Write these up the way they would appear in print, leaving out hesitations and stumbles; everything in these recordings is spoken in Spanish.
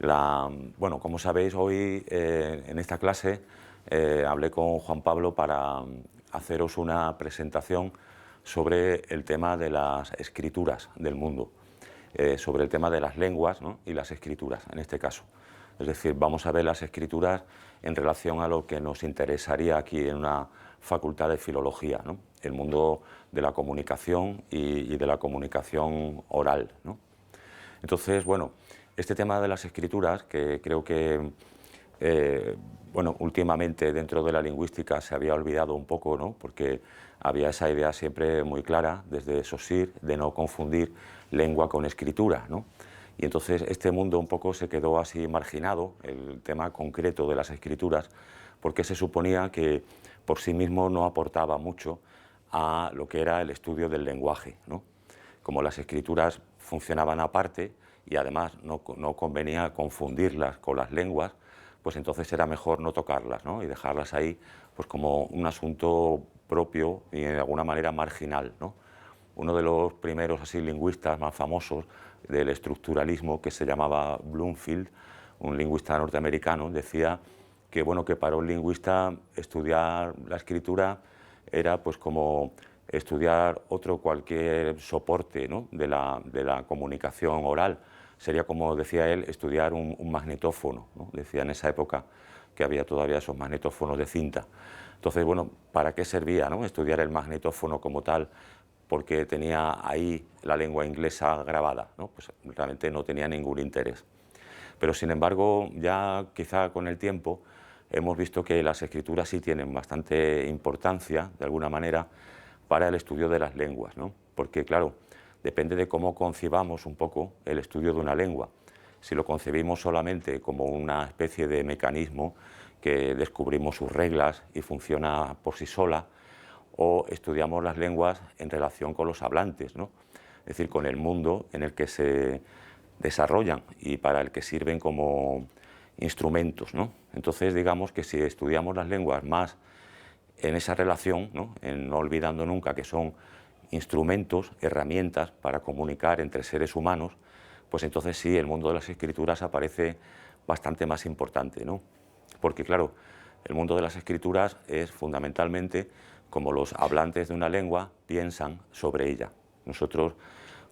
Bueno, como sabéis, hoy en esta clase hablé con Juan Pablo para haceros una presentación sobre el tema de las escrituras del mundo, sobre el tema de las lenguas, ¿no?, y las escrituras, en este caso. Es decir, vamos a ver las escrituras en relación a lo que nos interesaría aquí en una facultad de filología, ¿no?, el mundo de la comunicación y de la comunicación oral, ¿no? Entonces, bueno, este tema de las escrituras, que creo que bueno, últimamente dentro de la lingüística se había olvidado un poco, ¿no?, porque había esa idea siempre muy clara desde Saussure de no confundir lengua con escritura, ¿no? Y entonces este mundo un poco se quedó así marginado, el tema concreto de las escrituras, porque se suponía que por sí mismo no aportaba mucho a lo que era el estudio del lenguaje, ¿no? Como las escrituras funcionaban aparte y además no convenía confundirlas con las lenguas, pues entonces era mejor no tocarlas, ¿no?, y dejarlas ahí pues como un asunto propio y de alguna manera marginal, ¿no? Uno de los primeros así lingüistas más famosos del estructuralismo, que se llamaba Bloomfield, un lingüista norteamericano, decía que, bueno, que para un lingüista estudiar la escritura era pues como estudiar otro cualquier soporte, ¿no?, de la comunicación oral. Sería, como decía él, estudiar un magnetófono, ¿no? Decía en esa época que había todavía esos magnetófonos de cinta. Entonces, bueno, ¿para qué servía, ¿no?, estudiar el magnetófono como tal? Porque tenía ahí la lengua inglesa grabada, ¿no? Pues realmente no tenía ningún interés. Pero sin embargo, ya quizá con el tiempo hemos visto que las escrituras sí tienen bastante importancia, de alguna manera, para el estudio de las lenguas, ¿no? Porque, claro, depende de cómo concibamos un poco el estudio de una lengua. Si lo concebimos solamente como una especie de mecanismo que descubrimos sus reglas y funciona por sí sola, o estudiamos las lenguas en relación con los hablantes, ¿no?, es decir, con el mundo en el que se desarrollan y para el que sirven como instrumentos, ¿no? Entonces, digamos que si estudiamos las lenguas más en esa relación, ¿no?, en no olvidando nunca que son instrumentos, herramientas para comunicar entre seres humanos, pues entonces sí, el mundo de las escrituras aparece bastante más importante, ¿no? Porque claro, el mundo de las escrituras es fundamentalmente como los hablantes de una lengua piensan sobre ella. Nosotros,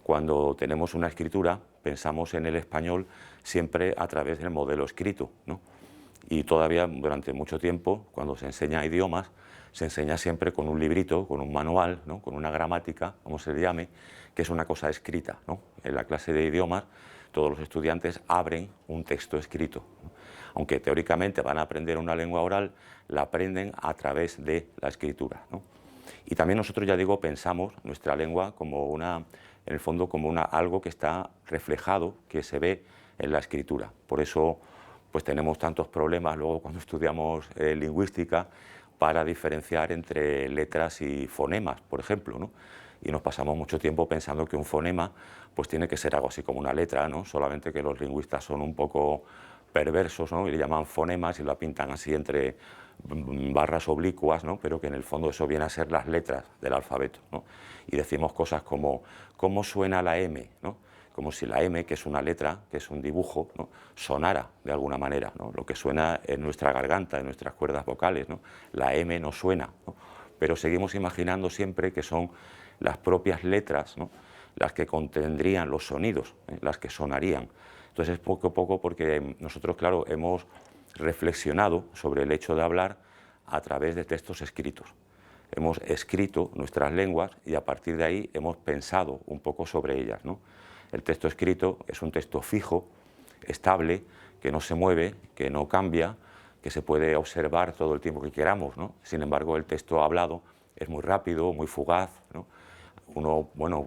cuando tenemos una escritura, pensamos en el español siempre a través del modelo escrito, ¿no? Y todavía durante mucho tiempo, cuando se enseña idiomas, se enseña siempre con un librito, con un manual, ¿no?, con una gramática, como se le llame, que es una cosa escrita, ¿no? En la clase de idiomas todos los estudiantes abren un texto escrito, ¿no? Aunque teóricamente van a aprender una lengua oral, la aprenden a través de la escritura, ¿no? Y también nosotros, ya digo, pensamos nuestra lengua como una, en el fondo, como algo que está reflejado, que se ve en la escritura. Por eso pues tenemos tantos problemas luego cuando estudiamos lingüística para diferenciar entre letras y fonemas, por ejemplo, ¿no? Y nos pasamos mucho tiempo pensando que un fonema pues tiene que ser algo así como una letra, ¿no? Solamente que los lingüistas son un poco perversos, ¿no?, y le llaman fonemas y lo pintan así entre barras oblicuas, ¿no?, pero que en el fondo eso viene a ser las letras del alfabeto, ¿no? Y decimos cosas como ¿cómo suena la M?, ¿no?, como si la M, que es una letra, que es un dibujo, ¿no?, sonara de alguna manera, ¿no? Lo que suena en nuestra garganta, en nuestras cuerdas vocales, ¿no? La M no suena, ¿no? Pero seguimos imaginando siempre que son las propias letras, ¿no?, las que contendrían los sonidos, las que sonarían. Entonces es poco a poco porque nosotros, claro, hemos reflexionado sobre el hecho de hablar a través de textos escritos. Hemos escrito nuestras lenguas y a partir de ahí hemos pensado un poco sobre ellas, ¿no? El texto escrito es un texto fijo, estable, que no se mueve, que no cambia, que se puede observar todo el tiempo que queramos, ¿no? Sin embargo, el texto hablado es muy rápido, muy fugaz, ¿no? Uno, bueno,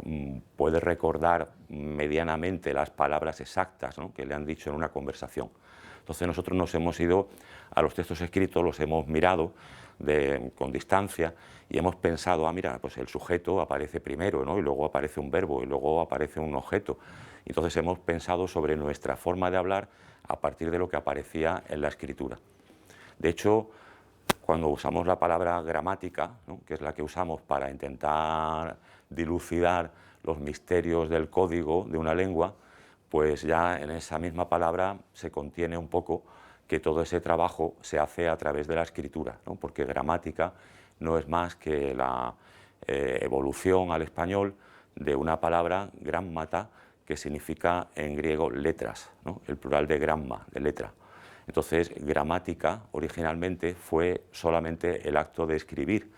puede recordar medianamente las palabras exactas, ¿no?, que le han dicho en una conversación. Entonces nosotros nos hemos ido a los textos escritos, los hemos mirado con distancia y hemos pensado, ah, mira, pues el sujeto aparece primero, ¿no?, y luego aparece un verbo y luego aparece un objeto. Entonces hemos pensado sobre nuestra forma de hablar a partir de lo que aparecía en la escritura. De hecho, cuando usamos la palabra gramática, ¿no?, que es la que usamos para intentar dilucidar los misterios del código de una lengua, pues ya en esa misma palabra se contiene un poco que todo ese trabajo se hace a través de la escritura, ¿no? Porque gramática no es más que la evolución al español de una palabra grammata, que significa en griego letras, ¿no? El plural de gramma, de letra. Entonces, gramática originalmente fue solamente el acto de escribir.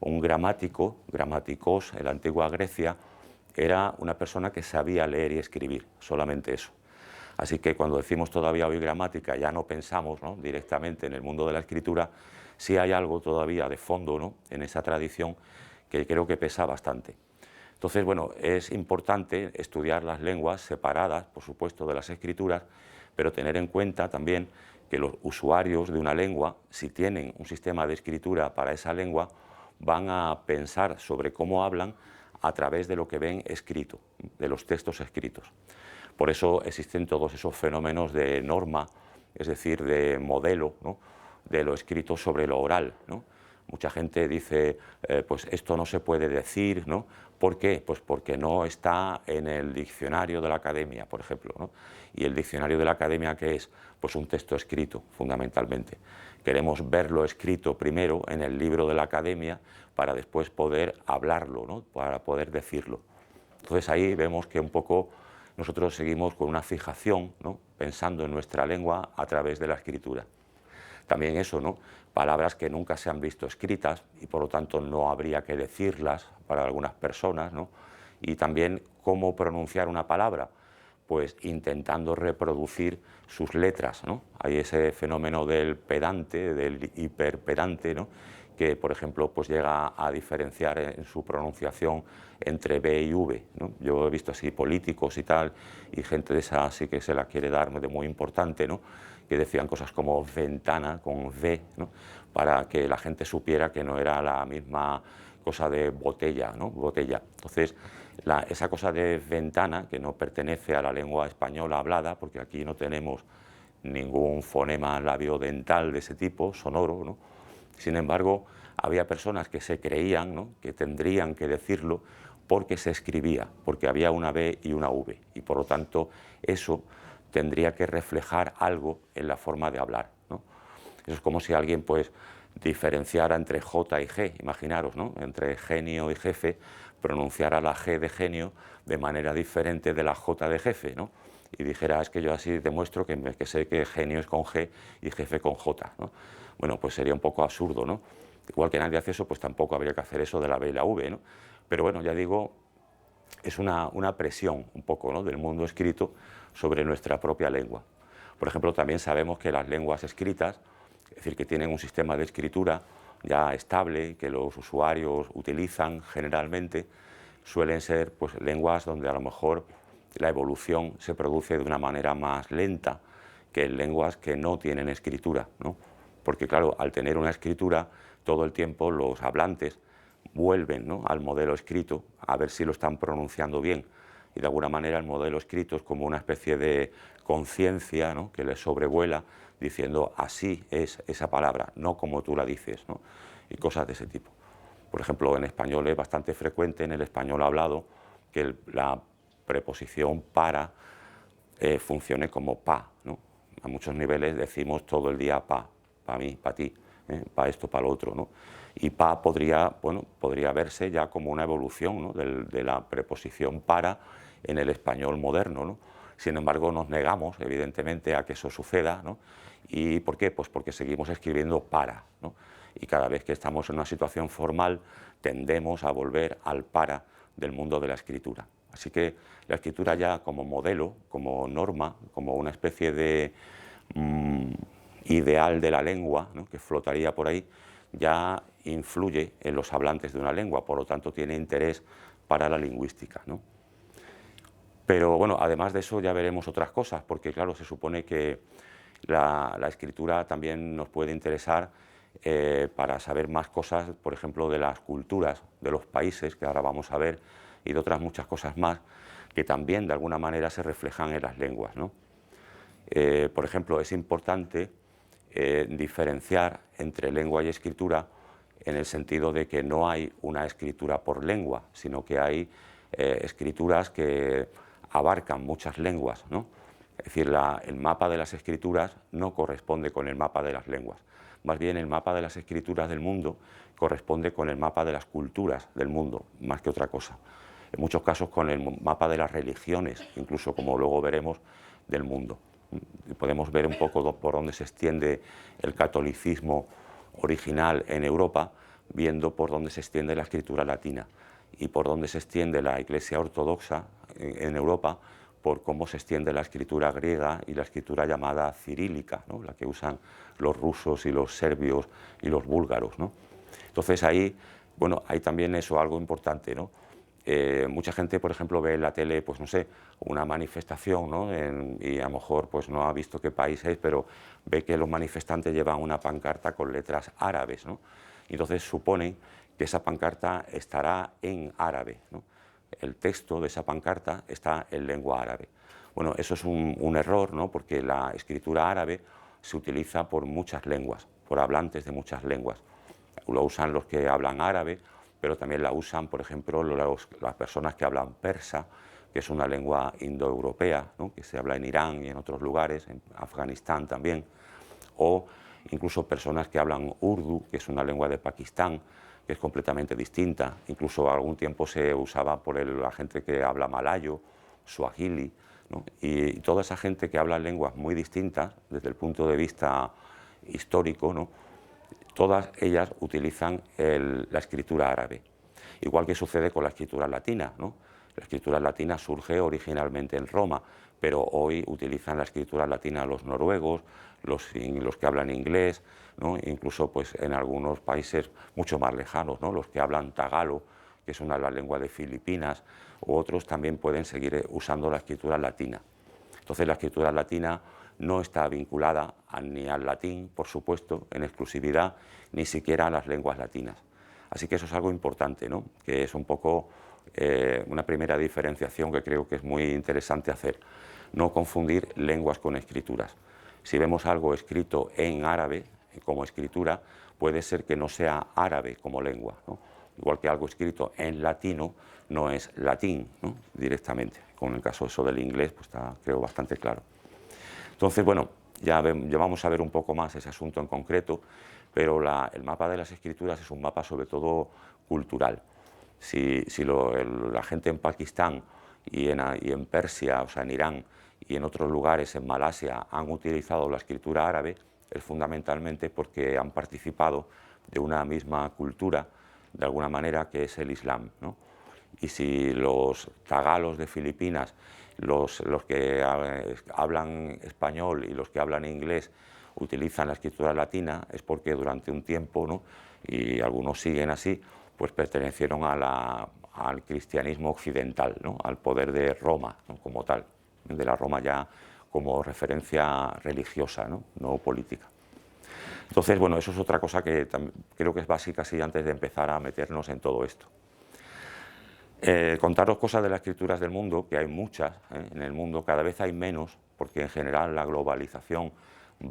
Un gramático, gramaticos en la antigua Grecia, era una persona que sabía leer y escribir, solamente eso. Así que cuando decimos todavía hoy gramática, ya no pensamos, ¿no?, directamente en el mundo de la escritura. Sí hay algo todavía de fondo, ¿no?, en esa tradición, que creo que pesa bastante. Entonces, bueno, es importante estudiar las lenguas separadas, por supuesto, de las escrituras, pero tener en cuenta también que los usuarios de una lengua, si tienen un sistema de escritura para esa lengua, van a pensar sobre cómo hablan a través de lo que ven escrito, de los textos escritos. Por eso existen todos esos fenómenos de norma, es decir, de modelo, ¿no?, de lo escrito sobre lo oral, ¿no? Mucha gente dice, pues esto no se puede decir, ¿no? ¿Por qué? Pues porque no está en el diccionario de la academia, por ejemplo, ¿no? ¿Y el diccionario de la academia qué es? Pues un texto escrito, fundamentalmente. Queremos verlo escrito primero en el libro de la academia para después poder hablarlo, ¿no?, para poder decirlo. Entonces ahí vemos que un poco nosotros seguimos con una fijación, ¿no?, pensando en nuestra lengua a través de la escritura. También eso, ¿no?, palabras que nunca se han visto escritas y por lo tanto no habría que decirlas para algunas personas, ¿no? Y también cómo pronunciar una palabra, pues intentando reproducir sus letras, ¿no? Hay ese fenómeno del pedante, del hiperpedante, ¿no?, que por ejemplo pues llega a diferenciar en su pronunciación entre B y V, ¿no? Yo he visto así políticos y tal, y gente de esa sí que se la quiere dar de muy importante, ¿no?, que decían cosas como ventana con V, ¿no?, para que la gente supiera que no era la misma cosa de botella, ¿no?, botella. Entonces, esa cosa de ventana, que no pertenece a la lengua española hablada, porque aquí no tenemos ningún fonema labiodental de ese tipo, sonoro, ¿no? Sin embargo, había personas que se creían, ¿no?, que tendrían que decirlo porque se escribía, porque había una B y una V, y por lo tanto eso tendría que reflejar algo en la forma de hablar, ¿no? Eso es como si alguien pues diferenciara entre J y G, imaginaros, ¿no?, entre genio y jefe, pronunciara la G de genio de manera diferente de la J de jefe, ¿no?, y dijera, es que yo así demuestro que sé que genio es con G y jefe con J, ¿no? Bueno, pues sería un poco absurdo, ¿no? Igual que nadie hace eso, pues tampoco habría que hacer eso de la B y la V, ¿no? Pero bueno, ya digo, es una presión un poco, ¿no?, del mundo escrito sobre nuestra propia lengua. Por ejemplo, también sabemos que las lenguas escritas, es decir, que tienen un sistema de escritura ya estable, que los usuarios utilizan generalmente, suelen ser pues lenguas donde a lo mejor la evolución se produce de una manera más lenta que en lenguas que no tienen escritura, ¿no? Porque claro, al tener una escritura, todo el tiempo los hablantes vuelven, ¿no?, al modelo escrito a ver si lo están pronunciando bien. Y de alguna manera el modelo escrito es como una especie de conciencia, ¿no?, que les sobrevuela diciendo así es esa palabra, no como tú la dices, ¿no?, y cosas de ese tipo. Por ejemplo, en español es bastante frecuente, en el español hablado, que la preposición para funcione como pa, ¿no? A muchos niveles decimos todo el día pa, para mí, para ti, para esto, para lo otro, ¿no? Y pa podría, bueno, podría verse ya como una evolución, ¿no?, de la preposición para en el español moderno, ¿no? Sin embargo, nos negamos, evidentemente, a que eso suceda, ¿no? ¿Y por qué? Pues porque seguimos escribiendo para, ¿no? Y cada vez que estamos en una situación formal tendemos a volver al para del mundo de la escritura. Así que la escritura ya como modelo, como norma, como una especie de ideal de la lengua, ¿no?, que flotaría por ahí, ya influye en los hablantes de una lengua, por lo tanto tiene interés para la lingüística, ¿no? Pero bueno, además de eso ya veremos otras cosas, porque claro, se supone que la escritura también nos puede interesar para saber más cosas, por ejemplo, de las culturas de los países, que ahora vamos a ver, y de otras muchas cosas más, que también de alguna manera se reflejan en las lenguas, ¿no? Por ejemplo, es importante diferenciar entre lengua y escritura en el sentido de que no hay una escritura por lengua, sino que hay escrituras que abarcan muchas lenguas, ¿no? Es decir, el mapa de las escrituras no corresponde con el mapa de las lenguas. Más bien el mapa de las escrituras del mundo corresponde con el mapa de las culturas del mundo, más que otra cosa. En muchos casos con el mapa de las religiones, incluso como luego veremos, del mundo. Y podemos ver un poco por dónde se extiende el catolicismo original en Europa, viendo por dónde se extiende la escritura latina y por dónde se extiende la Iglesia ortodoxa en Europa, por cómo se extiende la escritura griega y la escritura llamada cirílica, ¿no? La que usan los rusos y los serbios y los búlgaros, ¿no? Entonces ahí, bueno, hay también eso, algo importante, ¿no? Mucha gente, por ejemplo, ve en la tele, pues no sé, una manifestación, ¿no? Y a lo mejor pues no ha visto qué país es, pero ve que los manifestantes llevan una pancarta con letras árabes, ¿no? Y entonces suponen que esa pancarta estará en árabe, ¿no? El texto de esa pancarta está en lengua árabe. Bueno, eso es un error, ¿no? Porque la escritura árabe se utiliza por muchas lenguas, por hablantes de muchas lenguas. Lo usan los que hablan árabe, pero también la usan, por ejemplo, las personas que hablan persa, que es una lengua indoeuropea, ¿no? Que se habla en Irán y en otros lugares, en Afganistán también, o incluso personas que hablan urdu, que es una lengua de Pakistán, que es completamente distinta. Incluso algún tiempo se usaba por la gente que habla malayo, suajili, ¿no? Y toda esa gente que habla lenguas muy distintas desde el punto de vista histórico, ¿no? Todas ellas utilizan la escritura árabe, igual que sucede con la escritura latina, ¿no? La escritura latina surge originalmente en Roma, pero hoy utilizan la escritura latina los noruegos, los que hablan inglés, ¿no? Incluso pues, en algunos países mucho más lejanos, ¿no? Los que hablan tagalo, que es la lengua de Filipinas, u otros también pueden seguir usando la escritura latina. Entonces la escritura latina no está vinculada ni al latín, por supuesto, en exclusividad, ni siquiera a las lenguas latinas. Así que eso es algo importante, ¿no? Que es un poco una primera diferenciación que creo que es muy interesante hacer. No confundir lenguas con escrituras. Si vemos algo escrito en árabe como escritura, puede ser que no sea árabe como lengua, ¿no? Igual que algo escrito en latino no es latín, ¿no? Directamente. Con el caso eso del inglés, pues está, creo, bastante claro. Entonces, bueno, ya vamos a ver un poco más ese asunto en concreto, pero el mapa de las escrituras es un mapa sobre todo cultural. Si la gente en Pakistán y en Persia, o sea, en Irán y en otros lugares, en Malasia, han utilizado la escritura árabe, es fundamentalmente porque han participado de una misma cultura, de alguna manera, que es el Islam, ¿no? Y si los tagalos de Filipinas, los que hablan español y los que hablan inglés utilizan la escritura latina, es porque durante un tiempo, ¿no? Y algunos siguen así, pues pertenecieron al cristianismo occidental, ¿no? Al poder de Roma, ¿no? Como tal, de la Roma ya como referencia religiosa, ¿no? No política. Entonces, bueno, eso es otra cosa que creo que es básica así antes de empezar a meternos en todo esto. Contaros cosas de las escrituras del mundo, que hay muchas en el mundo, cada vez hay menos, porque en general la globalización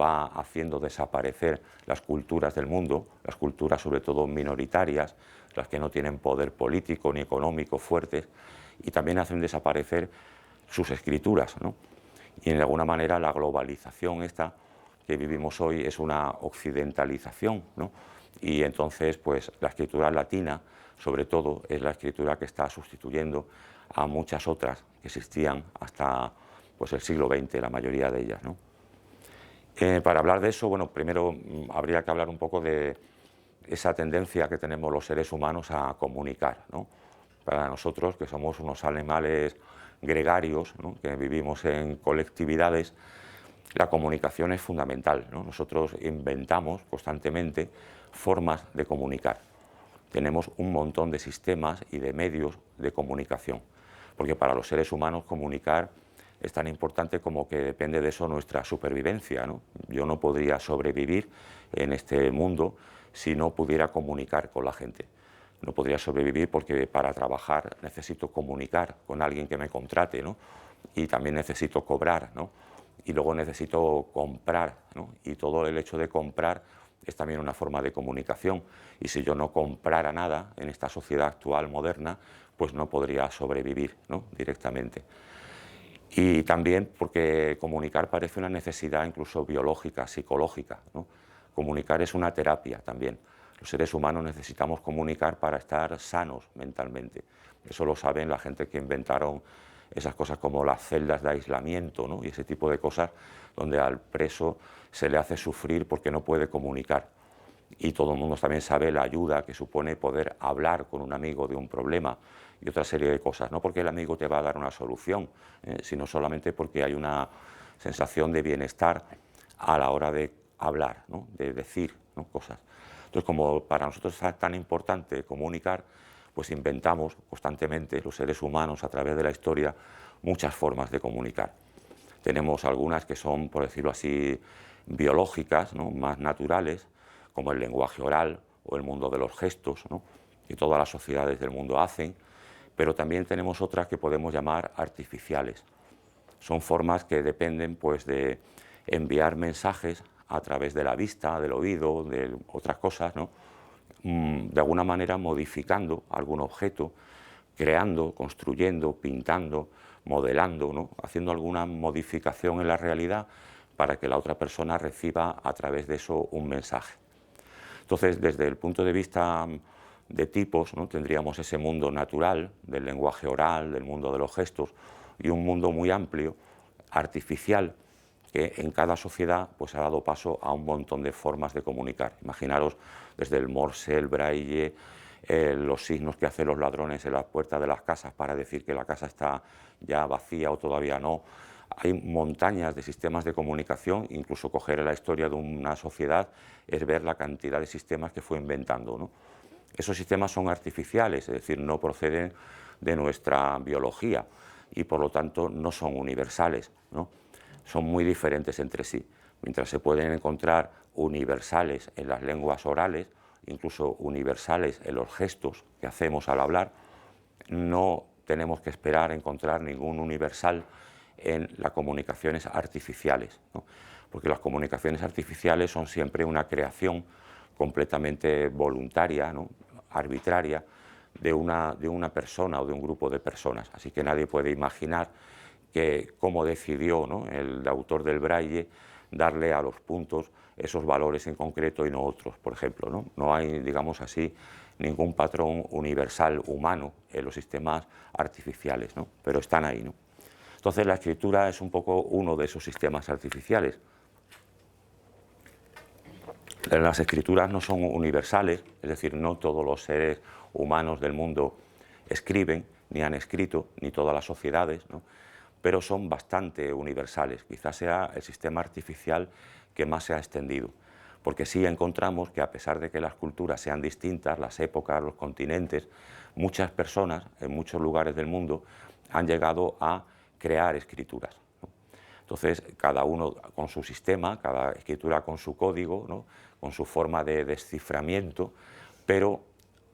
va haciendo desaparecer las culturas del mundo, las culturas sobre todo minoritarias, las que no tienen poder político ni económico fuertes, y también hacen desaparecer sus escrituras, ¿no? Y de alguna manera la globalización esta que vivimos hoy es una occidentalización, ¿no? Y entonces pues la escritura latina sobre todo es la escritura que está sustituyendo a muchas otras que existían hasta pues, el siglo XX, la mayoría de ellas, ¿no? Para hablar de eso, bueno, primero habría que hablar un poco de esa tendencia que tenemos los seres humanos a comunicar, ¿no? Para nosotros, que somos unos animales gregarios, ¿no? Que vivimos en colectividades, la comunicación es fundamental, ¿no? Nosotros inventamos constantemente formas de comunicar. Tenemos un montón de sistemas y de medios de comunicación, porque para los seres humanos comunicar es tan importante como que depende de eso nuestra supervivencia, ¿no? Yo no podría sobrevivir en este mundo si no pudiera comunicar con la gente. No podría sobrevivir porque para trabajar necesito comunicar con alguien que me contrate, ¿no? Y también necesito cobrar, ¿no? Y luego necesito comprar, ¿no? Y todo el hecho de comprar es también una forma de comunicación. Y si yo no comprara nada en esta sociedad actual moderna, pues no podría sobrevivir, ¿no? Directamente. Y también porque comunicar parece una necesidad incluso biológica, psicológica, ¿no? Comunicar es una terapia también. Los seres humanos necesitamos comunicar para estar sanos mentalmente. Eso lo saben la gente que inventaron esas cosas como las celdas de aislamiento, ¿no? Y ese tipo de cosas donde al preso se le hace sufrir porque no puede comunicar. Y todo el mundo también sabe la ayuda que supone poder hablar con un amigo de un problema y otra serie de cosas. No porque el amigo te va a dar una solución, sino solamente porque hay una sensación de bienestar a la hora de hablar, ¿no? De decir, ¿no? Cosas. Entonces, como para nosotros es tan importante comunicar, pues inventamos constantemente los seres humanos a través de la historia muchas formas de comunicar. Tenemos algunas que son, por decirlo así, biológicas, ¿no? Más naturales, como el lenguaje oral o el mundo de los gestos, ¿no? Que todas las sociedades del mundo hacen, pero también tenemos otras que podemos llamar artificiales. Son formas que dependen, pues, de enviar mensajes a través de la vista, del oído, de otras cosas, ¿no? De alguna manera modificando algún objeto, creando, construyendo, pintando, modelando, ¿no? Haciendo alguna modificación en la realidad para que la otra persona reciba a través de eso un mensaje. Entonces, desde el punto de vista de tipos, ¿no? Tendríamos ese mundo natural del lenguaje oral, del mundo de los gestos, y un mundo muy amplio, artificial, que en cada sociedad pues, ha dado paso a un montón de formas de comunicar. Imaginaros desde el morse, el braille, los signos que hacen los ladrones en las puertas de las casas para decir que la casa está ya vacía o todavía no. Hay montañas de sistemas de comunicación, incluso coger la historia de una sociedad es ver la cantidad de sistemas que fue inventando, ¿no? Esos sistemas son artificiales, es decir, no proceden de nuestra biología y por lo tanto no son universales, ¿no? Son muy diferentes entre sí. Mientras se pueden encontrar universales en las lenguas orales, incluso universales en los gestos que hacemos al hablar, no tenemos que esperar a encontrar ningún universal en las comunicaciones artificiales, ¿no? Porque las comunicaciones artificiales son siempre una creación completamente voluntaria, ¿no? Arbitraria, de una persona o de un grupo de personas. Así que nadie puede imaginar cómo decidió, ¿no? El autor del braille darle a los puntos esos valores en concreto y no otros, por ejemplo, ¿no? No hay, digamos así, ningún patrón universal humano en los sistemas artificiales, ¿no? Pero están ahí, ¿no? Entonces la escritura es un poco uno de esos sistemas artificiales. Las escrituras no son universales, es decir, no todos los seres humanos del mundo escriben, ni han escrito, ni todas las sociedades, ¿no? Pero son bastante universales. Quizás sea el sistema artificial que más se ha extendido, porque sí encontramos que a pesar de que las culturas sean distintas, las épocas, los continentes, muchas personas en muchos lugares del mundo han llegado a crear escrituras, ¿no? Entonces, cada uno con su sistema, cada escritura con su código, ¿no? Con su forma de desciframiento, pero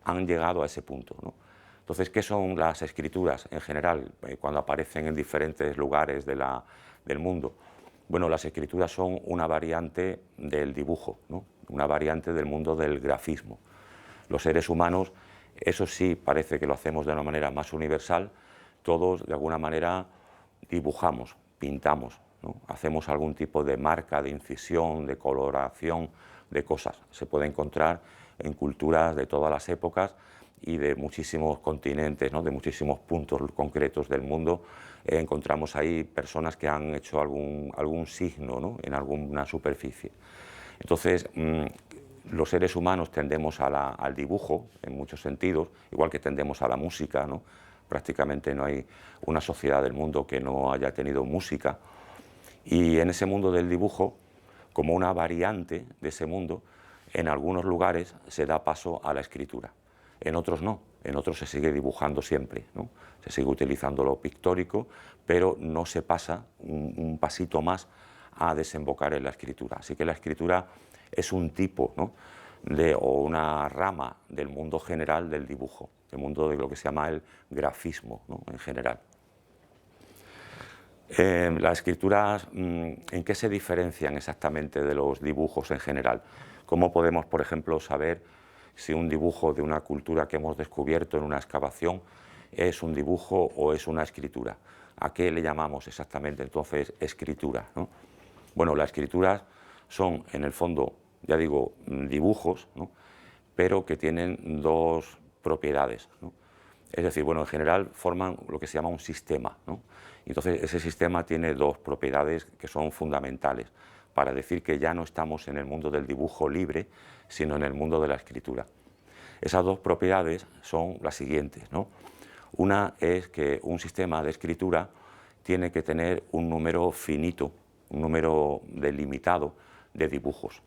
han llegado a ese punto, ¿no? Entonces, ¿qué son las escrituras en general cuando aparecen en diferentes lugares del mundo? Bueno, las escrituras son una variante del dibujo, ¿no? Una variante del mundo del grafismo. Los seres humanos, eso sí parece que lo hacemos de una manera más universal, todos de alguna manera dibujamos, pintamos, ¿no? Hacemos algún tipo de marca, de incisión, de coloración, de cosas. Se puede encontrar en culturas de todas las épocas y de muchísimos continentes, ¿no? De muchísimos puntos concretos del mundo. Encontramos ahí personas que han hecho algún signo, ¿no? En alguna superficie. Entonces, los seres humanos tendemos al dibujo en muchos sentidos, igual que tendemos a la música, ¿no? Prácticamente no hay una sociedad del mundo que no haya tenido música. Y en ese mundo del dibujo, como una variante de ese mundo, en algunos lugares se da paso a la escritura, en otros no, en otros se sigue dibujando siempre, ¿no? Se sigue utilizando lo pictórico, pero no se pasa un pasito más a desembocar en la escritura. Así que la escritura es un tipo, ¿no? O una rama del mundo general del dibujo, del mundo de lo que se llama el grafismo, ¿no? En general. Las escrituras, ¿en qué se diferencian exactamente de los dibujos en general? ¿Cómo podemos, por ejemplo, saber si un dibujo de una cultura que hemos descubierto en una excavación es un dibujo o es una escritura. ¿A qué le llamamos exactamente entonces escritura, ¿no? Bueno, las escrituras son en el fondo, ya digo, dibujos, ¿no? Pero que tienen dos propiedades, ¿no? Es decir, bueno, en general forman lo que se llama un sistema, ¿no? Entonces ese sistema tiene dos propiedades que son fundamentales para decir que ya no estamos en el mundo del dibujo libre, sino en el mundo de la escritura. Esas dos propiedades son las siguientes, ¿no? Una es que un sistema de escritura tiene que tener un número finito, un número delimitado de dibujos.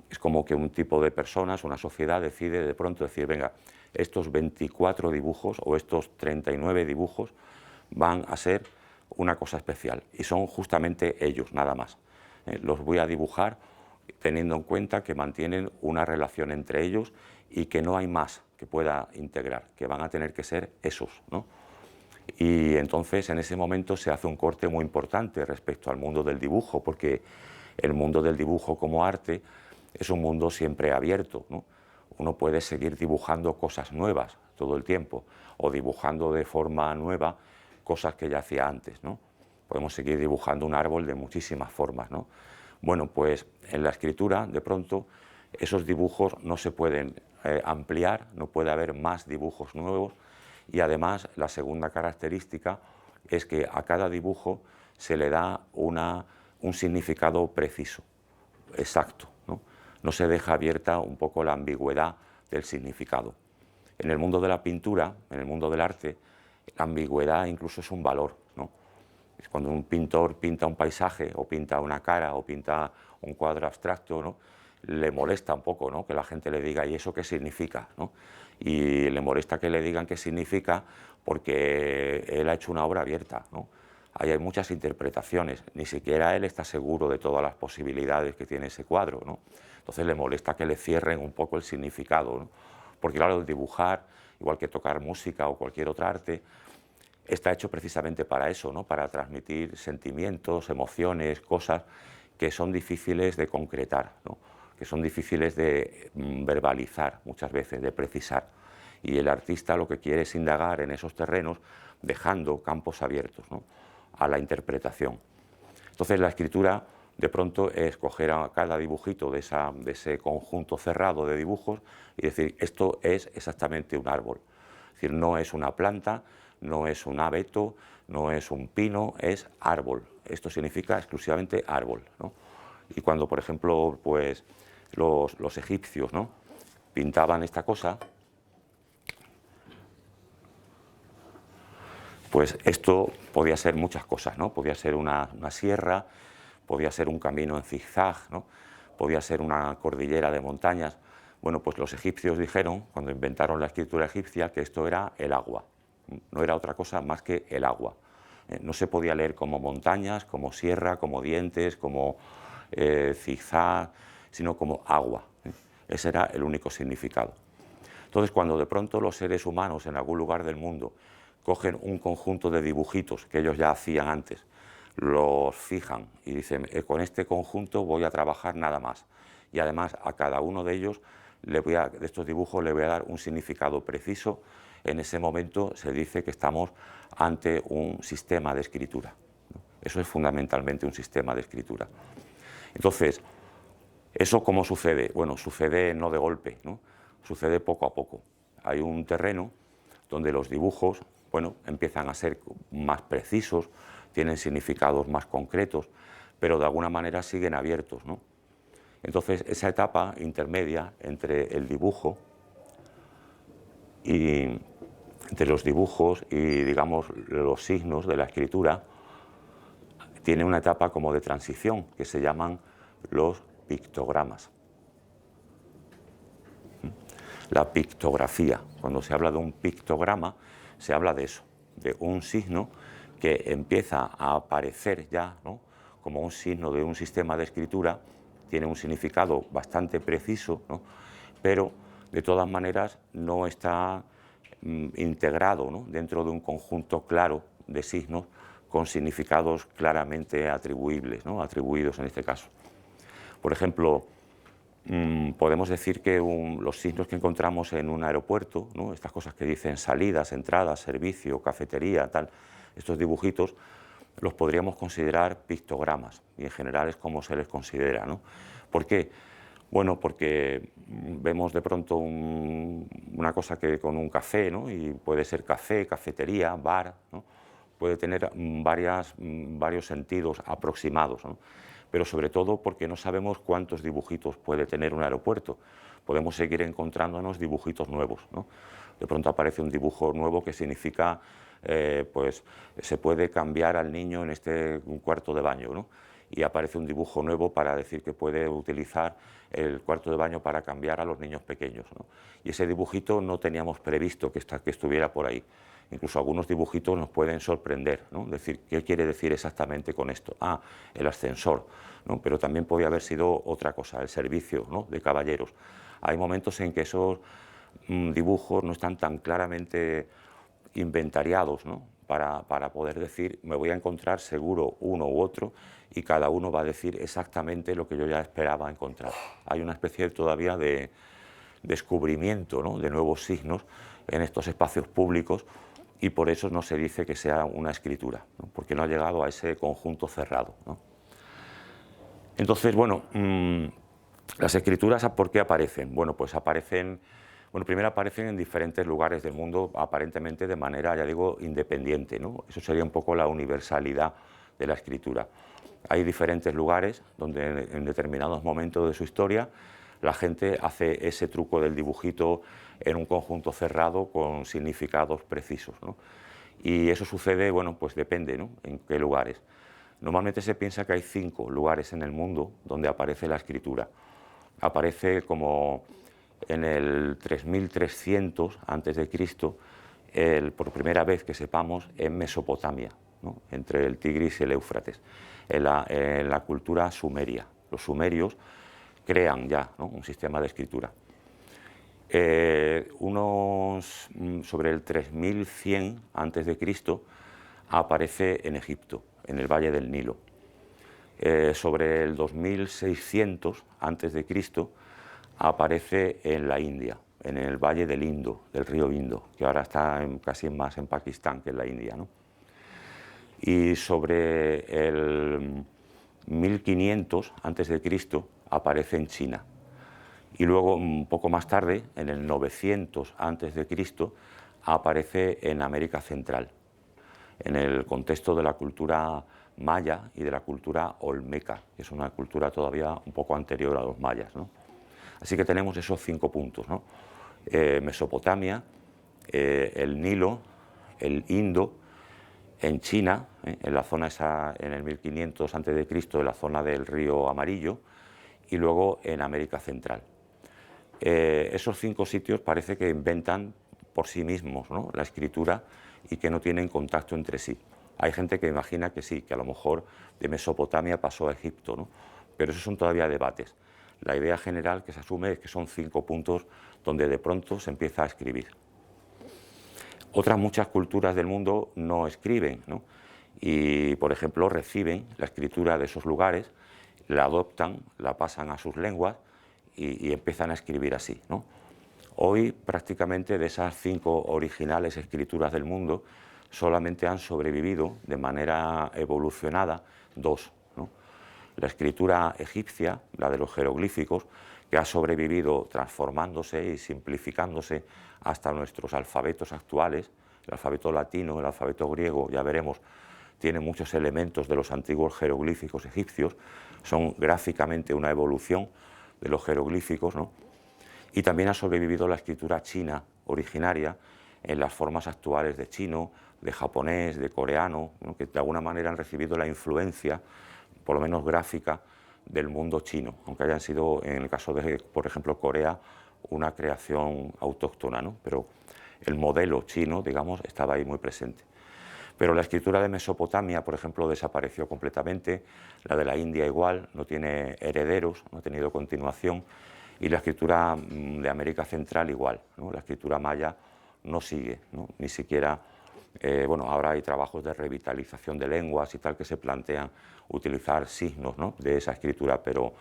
Es como que un tipo de personas, una sociedad decide de pronto decir, venga, estos 24 dibujos o estos 39 dibujos van a ser una cosa especial y son justamente ellos, nada más. Los voy a dibujar teniendo en cuenta que mantienen una relación entre ellos y que no hay más que pueda integrar, que van a tener que ser esos, ¿no? Y entonces en ese momento se hace un corte muy importante respecto al mundo del dibujo, porque el mundo del dibujo como arte es un mundo siempre abierto, ¿no? Uno puede seguir dibujando cosas nuevas todo el tiempo, o dibujando de forma nueva cosas que ya hacía antes, ¿no? Podemos seguir dibujando un árbol de muchísimas formas, ¿no? Bueno, pues en la escritura, de pronto, esos dibujos no se pueden ampliar, no puede haber más dibujos nuevos, y además la segunda característica es que a cada dibujo se le da un significado preciso, exacto, ¿no? No se deja abierta un poco la ambigüedad del significado. En el mundo de la pintura, en el mundo del arte, la ambigüedad incluso es un valor, ¿no? Es cuando un pintor pinta un paisaje o pinta una cara o pinta un cuadro abstracto, ¿no? Le molesta un poco, ¿no? Que la gente le diga, ¿y eso qué significa?, ¿no? Y le molesta que le digan qué significa porque él ha hecho una obra abierta, ¿no? Ahí hay muchas interpretaciones, ni siquiera él está seguro de todas las posibilidades que tiene ese cuadro, ¿no? Entonces le molesta que le cierren un poco el significado, ¿no? Porque claro, el dibujar, igual que tocar música o cualquier otra arte, está hecho precisamente para eso, ¿no? Para transmitir sentimientos, emociones, cosas que son difíciles de concretar, ¿no? Que son difíciles de verbalizar muchas veces, de precisar. Y el artista lo que quiere es indagar en esos terrenos dejando campos abiertos, ¿no?, a la interpretación. Entonces la escritura de pronto es coger a cada dibujito de ese conjunto cerrado de dibujos y decir, esto es exactamente un árbol. Es decir, no es una planta, no es un abeto, no es un pino, es árbol. Esto significa exclusivamente árbol, ¿no? Y cuando, por ejemplo, pues los egipcios, ¿no?, pintaban esta cosa, pues esto podía ser muchas cosas, ¿no? Podía ser una sierra, podía ser un camino en zigzag, ¿no?, podía ser una cordillera de montañas. Bueno, pues los egipcios dijeron, cuando inventaron la escritura egipcia, que esto era el agua. No era otra cosa más que el agua. No se podía leer como montañas, como sierra, como dientes, como zigzag, sino como agua. Ese era el único significado. Entonces, cuando de pronto los seres humanos en algún lugar del mundo cogen un conjunto de dibujitos que ellos ya hacían antes, los fijan y dicen, con este conjunto voy a trabajar nada más. Y además a cada uno de ellos, de estos dibujos, le voy a dar un significado preciso. En ese momento se dice que estamos ante un sistema de escritura, ¿no? Eso es fundamentalmente un sistema de escritura. Entonces, ¿eso cómo sucede? Bueno, sucede no de golpe, ¿no? Sucede poco a poco. Hay un terreno donde los dibujos, bueno, empiezan a ser más precisos, tienen significados más concretos, pero de alguna manera siguen abiertos, ¿no? Entonces, esa etapa intermedia entre el dibujo y entre los dibujos y, digamos, los signos de la escritura, tiene una etapa como de transición que se llaman los pictogramas. La pictografía, cuando se habla de un pictograma, se habla de eso, de un signo que empieza a aparecer ya, ¿no?, como un signo de un sistema de escritura, tiene un significado bastante preciso, ¿no?, pero de todas maneras no está integrado, ¿no?, dentro de un conjunto claro de signos con significados claramente atribuibles, ¿no?, atribuidos en este caso. Por ejemplo, podemos decir que los signos que encontramos en un aeropuerto, ¿no? Estas cosas que dicen salidas, entradas, servicio, cafetería, tal, estos dibujitos, los podríamos considerar pictogramas, y en general es como se les considera, ¿no? ¿Por qué? Bueno, porque vemos de pronto una cosa que con un café, ¿no? Y puede ser café, cafetería, bar, ¿no? Puede tener varios sentidos aproximados, ¿no? Pero sobre todo porque no sabemos cuántos dibujitos puede tener un aeropuerto. Podemos seguir encontrándonos dibujitos nuevos, ¿no? De pronto aparece un dibujo nuevo que significa, pues, se puede cambiar al niño en este cuarto de baño, ¿no? Y aparece un dibujo nuevo para decir que puede utilizar el cuarto de baño para cambiar a los niños pequeños, ¿no? Y ese dibujito no teníamos previsto que estuviera por ahí. Incluso algunos dibujitos nos pueden sorprender, ¿no? Decir, ¿qué quiere decir exactamente con esto? Ah, el ascensor, ¿no? Pero también podía haber sido otra cosa, el servicio, ¿no? De caballeros. Hay momentos en que esos dibujos no están tan claramente inventariados, ¿no? Para poder decir, me voy a encontrar seguro uno u otro, y cada uno va a decir exactamente lo que yo ya esperaba encontrar. Hay una especie todavía de descubrimiento, ¿no? De nuevos signos en estos espacios públicos, y por eso no se dice que sea una escritura, ¿no? Porque no ha llegado a ese conjunto cerrado, ¿no? Entonces, bueno, las escrituras, ¿por qué aparecen? Bueno, pues primero aparecen en diferentes lugares del mundo, aparentemente de manera, ya digo, independiente, ¿no? Eso sería un poco la universalidad de la escritura. Hay diferentes lugares donde en determinados momentos de su historia la gente hace ese truco del dibujito en un conjunto cerrado con significados precisos, ¿no? Y eso sucede, bueno, pues depende, ¿no? En qué lugares. Normalmente se piensa que hay 5 lugares en el mundo donde aparece la escritura. Aparece como en el 3300 a.C., por primera vez que sepamos, en Mesopotamia, ¿no? Entre el Tigris y el Éufrates, en la cultura sumeria. Los sumerios crean ya, ¿no? Un sistema de escritura. Sobre el 3100 a.C. aparece en Egipto, en el Valle del Nilo. Sobre el 2600 a.C. aparece en la India, en el Valle del Indo, del río Indo, que ahora está casi más en Pakistán que en la India, ¿no? Y sobre el 1500 a.C. aparece en China. Y luego, un poco más tarde, en el 900 a.C., aparece en América Central, en el contexto de la cultura maya y de la cultura olmeca, que es una cultura todavía un poco anterior a los mayas, ¿no? Así que tenemos esos 5 puntos, ¿no? Mesopotamia, el Nilo, el Indo, en China, en la zona esa, en el 1500 a.C., en la zona del río Amarillo, y luego en América Central. Esos 5 sitios parece que inventan por sí mismos, ¿no? La escritura, y que no tienen contacto entre sí. Hay gente que imagina que sí, que a lo mejor de Mesopotamia pasó a Egipto, ¿no? Pero esos son todavía debates. La idea general que se asume es que son 5 puntos donde de pronto se empieza a escribir. Otras muchas culturas del mundo no escriben, ¿no? Y, por ejemplo, reciben la escritura de esos lugares, la adoptan, la pasan a sus lenguas y empiezan a escribir así, ¿no? Hoy, prácticamente de esas 5 originales escrituras del mundo, solamente han sobrevivido de manera evolucionada 2, ¿no? La escritura egipcia, la de los jeroglíficos, que ha sobrevivido transformándose y simplificándose hasta nuestros alfabetos actuales. El alfabeto latino, el alfabeto griego, ya veremos, tiene muchos elementos de los antiguos jeroglíficos egipcios, son gráficamente una evolución de los jeroglíficos, ¿no? Y también ha sobrevivido la escritura china originaria en las formas actuales de chino, de japonés, de coreano, ¿no? Que de alguna manera han recibido la influencia, por lo menos gráfica, del mundo chino, aunque hayan sido, en el caso de, por ejemplo, Corea, una creación autóctona, ¿no? Pero el modelo chino, digamos, estaba ahí muy presente. Pero la escritura de Mesopotamia, por ejemplo, desapareció completamente, la de la India igual, no tiene herederos, no ha tenido continuación, y la escritura de América Central igual, ¿no? La escritura maya no sigue, ¿no? Ni siquiera, bueno, ahora hay trabajos de revitalización de lenguas y tal que se plantean utilizar signos, ¿no? De esa escritura, pero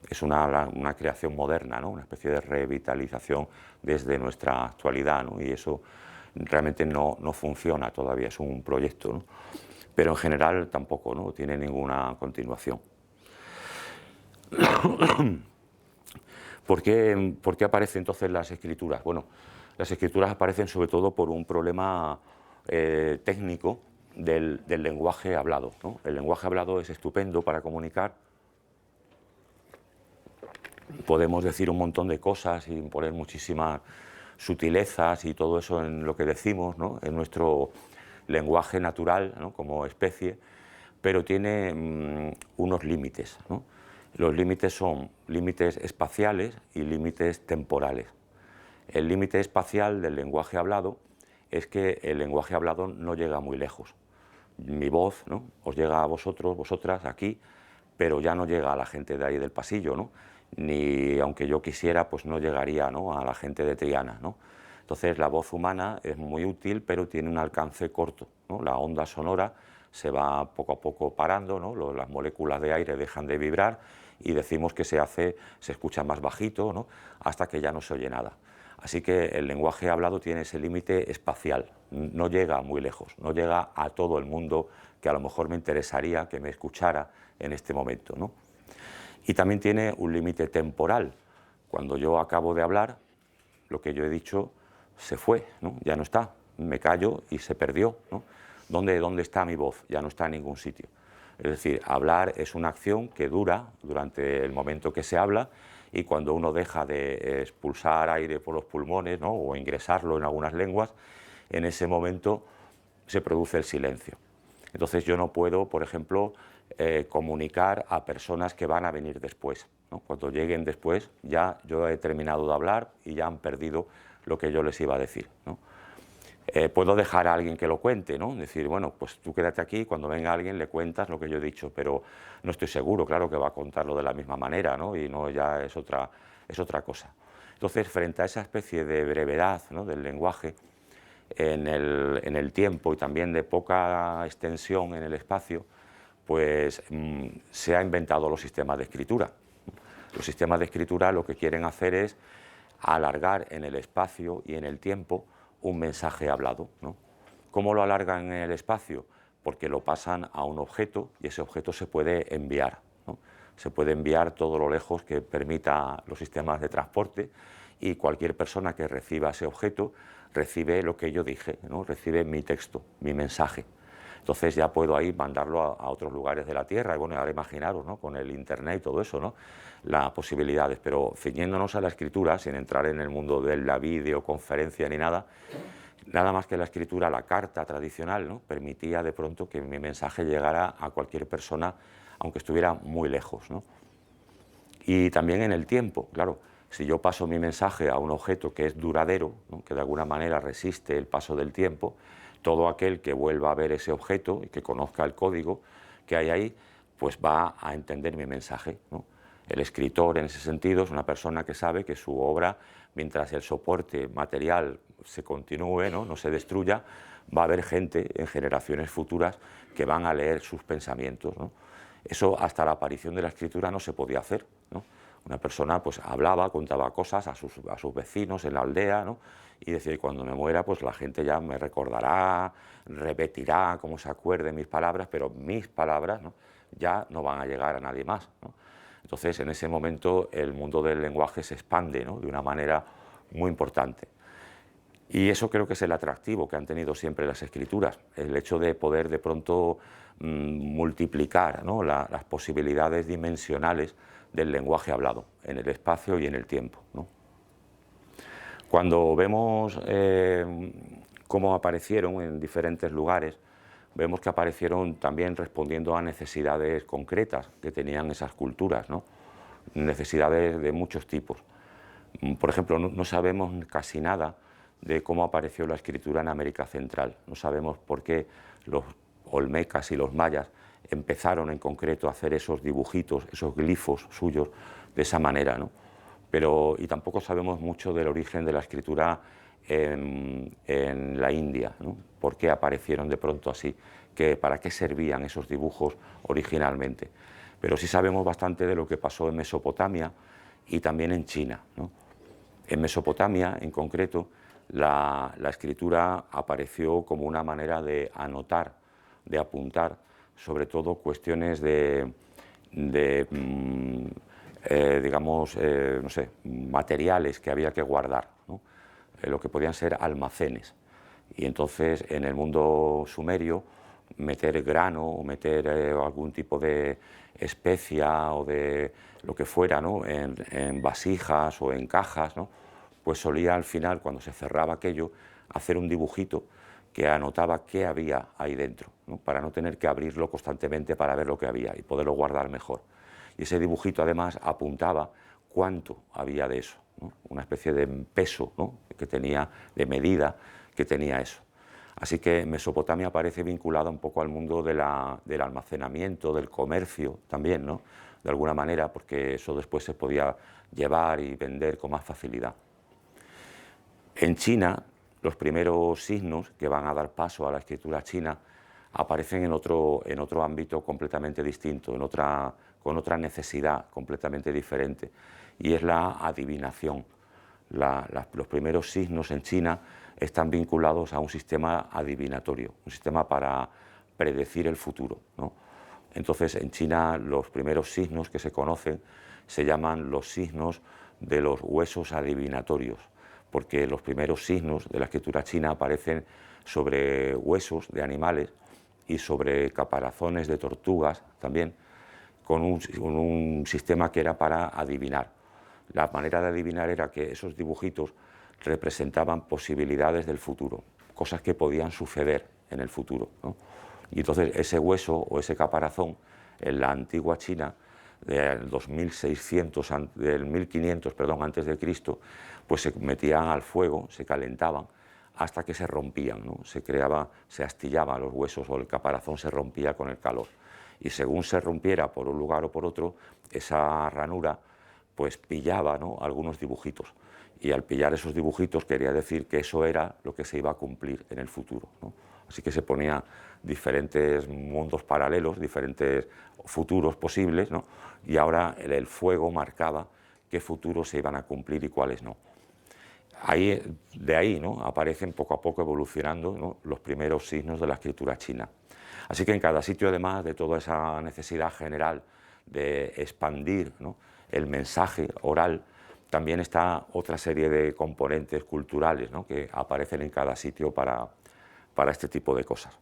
Es una creación moderna, ¿no? Una especie de revitalización desde nuestra actualidad, ¿no? Y eso realmente no funciona todavía, es un proyecto, ¿no? Pero en general tampoco, ¿no? Tiene ninguna continuación. ¿Por qué aparecen entonces las escrituras? Bueno, las escrituras aparecen sobre todo por un problema técnico del lenguaje hablado, ¿no? El lenguaje hablado es estupendo para comunicar. Podemos decir un montón de cosas y poner muchísimas sutilezas y todo eso en lo que decimos, ¿no? En nuestro lenguaje natural, ¿no? Como especie, pero tiene unos límites, ¿no? Los límites son límites espaciales y límites temporales. El límite espacial del lenguaje hablado es que el lenguaje hablado no llega muy lejos. Mi voz, ¿no? Os llega a vosotros, vosotras, aquí, pero ya no llega a la gente de ahí del pasillo, ¿no? Ni aunque yo quisiera, pues no llegaría, ¿no? A la gente de Triana, ¿no? Entonces la voz humana es muy útil, pero tiene un alcance corto, ¿no? La onda sonora se va poco a poco parando, ¿no? Las moléculas de aire dejan de vibrar y decimos que se escucha más bajito, ¿no? Hasta que ya no se oye nada. Así que el lenguaje hablado tiene ese límite espacial, no llega muy lejos, no llega a todo el mundo que a lo mejor me interesaría que me escuchara en este momento, ¿no? Y también tiene un límite temporal. Cuando yo acabo de hablar, lo que yo he dicho se fue, ¿no? Ya no está, me callo y se perdió, ¿no? ¿Dónde está mi voz? Ya no está en ningún sitio. Es decir, hablar es una acción que dura durante el momento que se habla y cuando uno deja de expulsar aire por los pulmones, ¿no? O ingresarlo en algunas lenguas, en ese momento se produce el silencio. Entonces yo no puedo, por ejemplo, comunicar a personas que van a venir después, ¿no? Cuando lleguen después ya yo he terminado de hablar y ya han perdido lo que yo les iba a decir, ¿no? Puedo dejar a alguien que lo cuente, ¿no? Decir, bueno, pues tú quédate aquí, cuando venga alguien le cuentas lo que yo he dicho, pero no estoy seguro, claro, que va a contarlo de la misma manera, ¿no? Y no, ya es otra cosa. Entonces, frente a esa especie de brevedad, ¿no? Del lenguaje en el tiempo y también de poca extensión en el espacio, pues se ha inventado los sistemas de escritura. Los sistemas de escritura lo que quieren hacer es alargar en el espacio y en el tiempo un mensaje hablado, ¿no? ¿Cómo lo alargan en el espacio? Porque lo pasan a un objeto y ese objeto se puede enviar, ¿no? Se puede enviar todo lo lejos que permita los sistemas de transporte y cualquier persona que reciba ese objeto recibe lo que yo dije, ¿no? Recibe mi texto, mi mensaje. Entonces ya puedo ahí mandarlo a otros lugares de la Tierra. Y bueno, ahora imaginaros, ¿no? Con el Internet y todo eso, ¿no? Las posibilidades. Pero ciñéndonos a la escritura, sin entrar en el mundo de la videoconferencia ni nada, nada más que la escritura, la carta tradicional, ¿no? Permitía de pronto que mi mensaje llegara a cualquier persona, aunque estuviera muy lejos, ¿no? Y también en el tiempo, claro. Si yo paso mi mensaje a un objeto que es duradero, ¿no? Que de alguna manera resiste el paso del tiempo, todo aquel que vuelva a ver ese objeto y que conozca el código que hay ahí, pues va a entender mi mensaje, ¿no? El escritor, en ese sentido, es una persona que sabe que su obra, mientras el soporte material se continúe, no se destruya, va a haber gente en generaciones futuras que van a leer sus pensamientos, ¿no? Eso hasta la aparición de la escritura no se podía hacer, ¿no? Una persona pues hablaba, contaba cosas a sus vecinos en la aldea, ¿no? Y decía, cuando me muera, pues la gente ya me recordará, repetirá, como se acuerde mis palabras, pero mis palabras, ¿no? Ya no van a llegar a nadie más, ¿no? Entonces, en ese momento, el mundo del lenguaje se expande, ¿no? De una manera muy importante. Y eso creo que es el atractivo que han tenido siempre las escrituras, el hecho de poder de pronto multiplicar, ¿no? Las posibilidades dimensionales del lenguaje hablado en el espacio y en el tiempo, ¿no? Cuando vemos cómo aparecieron en diferentes lugares, vemos que aparecieron también respondiendo a necesidades concretas que tenían esas culturas, ¿no? Necesidades de muchos tipos. Por ejemplo, no sabemos casi nada de cómo apareció la escritura en América Central. No sabemos por qué los olmecas y los mayas empezaron en concreto a hacer esos dibujitos, esos glifos suyos de esa manera, ¿no? Y tampoco sabemos mucho del origen de la escritura en la India, ¿no? ¿Por qué aparecieron de pronto así? ¿Para qué servían esos dibujos originalmente? pero sí sabemos bastante de lo que pasó en Mesopotamia y también en China, ¿no? En Mesopotamia, en concreto, la escritura apareció como una manera de anotar, de apuntar, sobre todo cuestiones digamos, no sé, materiales que había que guardar, ¿no? Lo que podían ser almacenes. Y entonces, en el mundo sumerio, meter grano o meter algún tipo de especia o de lo que fuera, ¿no? en vasijas o en cajas, ¿no? Pues solía al final, cuando se cerraba aquello, hacer un dibujito que anotaba qué había ahí dentro, ¿no? Para no tener que abrirlo constantemente para ver lo que había y poderlo guardar mejor. Y ese dibujito además apuntaba cuánto había de eso, ¿no? Una especie de peso, ¿no? que tenía, de medida que tenía eso. Así que Mesopotamia parece vinculada un poco al mundo del almacenamiento, del comercio también, ¿no? De alguna manera, porque eso después se podía llevar y vender con más facilidad. En China, los primeros signos que van a dar paso a la escritura china aparecen en otro ámbito completamente distinto, con otra necesidad completamente diferente, y es la adivinación. Los primeros signos en China están vinculados a un sistema adivinatorio, un sistema para predecir el futuro, ¿no? Entonces, en China, los primeros signos que se conocen se llaman los signos de los huesos adivinatorios, porque los primeros signos de la escritura china aparecen sobre huesos de animales y sobre caparazones de tortugas también, con un sistema que era para adivinar. La manera de adivinar era que esos dibujitos representaban posibilidades del futuro, cosas que podían suceder en el futuro, ¿no? Y entonces ese hueso o ese caparazón en la antigua China del 2600, del 1500, perdón, antes de Cristo, pues se metían al fuego, se calentaban hasta que se rompían, ¿no? Se astillaban los huesos o el caparazón se rompía con el calor. Y según se rompiera por un lugar o por otro, esa ranura pues pillaba, ¿no? algunos dibujitos. Y al pillar esos dibujitos quería decir que eso era lo que se iba a cumplir en el futuro, ¿no? Así que se ponía diferentes mundos paralelos, diferentes futuros posibles, ¿no? Y ahora el fuego marcaba qué futuros se iban a cumplir y cuáles no. De ahí, ¿no? aparecen poco a poco evolucionando, ¿no? los primeros signos de la escritura china. Así que en cada sitio, además de toda esa necesidad general de expandir, ¿no? el mensaje oral, también está otra serie de componentes culturales, ¿no? que aparecen en cada sitio para este tipo de cosas.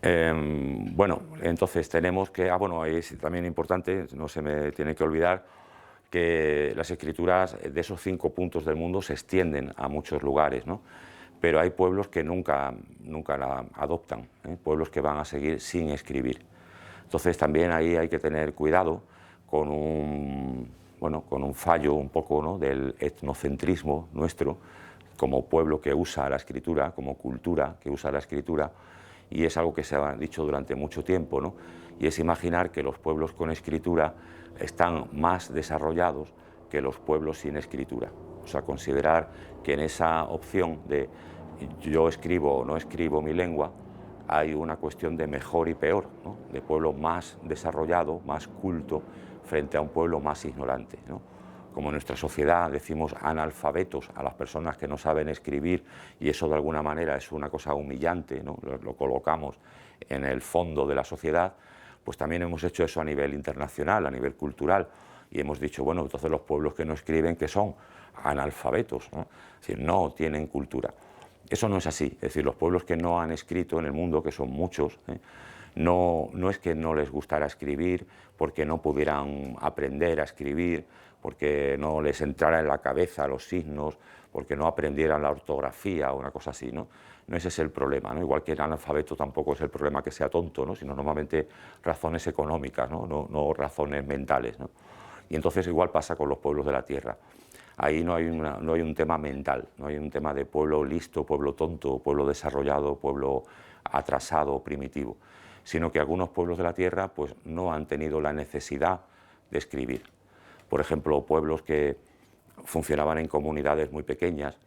Bueno, entonces tenemos que, es también importante, no se me tiene que olvidar, que las escrituras de esos 5 puntos del mundo se extienden a muchos lugares, ¿no? Pero hay pueblos que nunca la adoptan, pueblos que van a seguir sin escribir. Entonces también ahí hay que tener cuidado con un fallo un poco, ¿no? del etnocentrismo nuestro, como pueblo que usa la escritura, como cultura que usa la escritura, y es algo que se ha dicho durante mucho tiempo, ¿no? Y es imaginar que los pueblos con escritura están más desarrollados que los pueblos sin escritura. O sea, considerar que en esa opción de yo escribo o no escribo mi lengua, hay una cuestión de mejor y peor, ¿no? De pueblo más desarrollado, más culto, frente a un pueblo más ignorante, ¿no? Como en nuestra sociedad decimos analfabetos a las personas que no saben escribir, y eso de alguna manera es una cosa humillante, ¿no? Lo colocamos en el fondo de la sociedad, pues también hemos hecho eso a nivel internacional, a nivel cultural, y hemos dicho, bueno, entonces los pueblos que no escriben, ¿qué son? Analfabetos, ¿no? Es decir, no tienen cultura. Eso no es así, es decir, los pueblos que no han escrito en el mundo, que son muchos, no es que no les gustara escribir, porque no pudieran aprender a escribir, porque no les entrara en la cabeza los signos, porque no aprendieran la ortografía o una cosa así, ¿no? No ese es el problema, ¿no? Igual que el analfabeto tampoco es el problema que sea tonto, ¿no? Sino normalmente razones económicas, no razones mentales, ¿no? Y entonces igual pasa con los pueblos de la tierra. Ahí no hay un tema mental, no hay un tema de pueblo listo, pueblo tonto, pueblo desarrollado, pueblo atrasado, primitivo, sino que algunos pueblos de la tierra pues, no han tenido la necesidad de escribir. Por ejemplo, pueblos que funcionaban en comunidades muy pequeñas,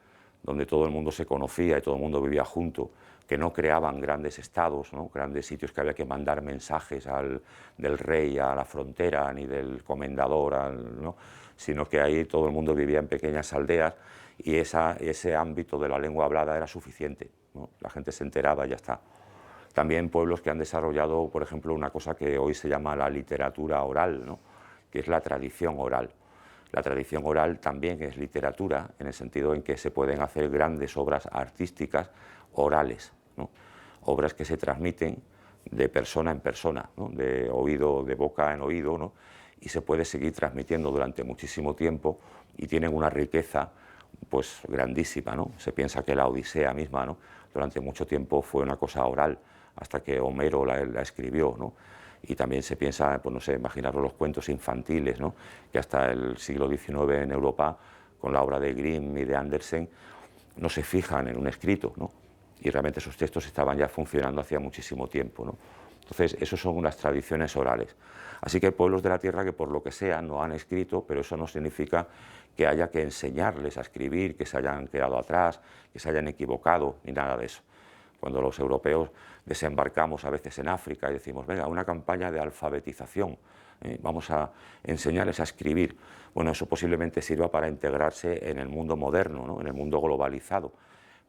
donde todo el mundo se conocía y todo el mundo vivía junto, que no creaban grandes estados, ¿no? Grandes sitios que había que mandar mensajes del rey a la frontera, ni del comendador, ¿no? Sino que ahí todo el mundo vivía en pequeñas aldeas y ese ámbito de la lengua hablada era suficiente, ¿no? La gente se enteraba y ya está. También pueblos que han desarrollado, por ejemplo, una cosa que hoy se llama la literatura oral, ¿no? Que es la tradición oral. La tradición oral también es literatura, en el sentido en que se pueden hacer grandes obras artísticas orales, ¿no? Obras que se transmiten de persona en persona, ¿no? De oído, de boca en oído, ¿no? Y se puede seguir transmitiendo durante muchísimo tiempo y tienen una riqueza pues grandísima, ¿no? Se piensa que la Odisea misma, ¿no? Durante mucho tiempo fue una cosa oral, hasta que Homero la escribió, ¿no? Y también se piensa, pues no sé, imaginaros los cuentos infantiles, ¿no? Que hasta el siglo XIX en Europa, con la obra de Grimm y de Andersen, no se fijan en un escrito, ¿no? Y realmente esos textos estaban ya funcionando hacía muchísimo tiempo, ¿no? Entonces, esos son unas tradiciones orales. Así que hay pueblos de la tierra que por lo que sea no han escrito, pero eso no significa que haya que enseñarles a escribir, que se hayan quedado atrás, que se hayan equivocado, ni nada de eso. Cuando los europeos desembarcamos a veces en África y decimos, venga, una campaña de alfabetización, vamos a enseñarles a escribir. Bueno, eso posiblemente sirva para integrarse en el mundo moderno, ¿no? En el mundo globalizado,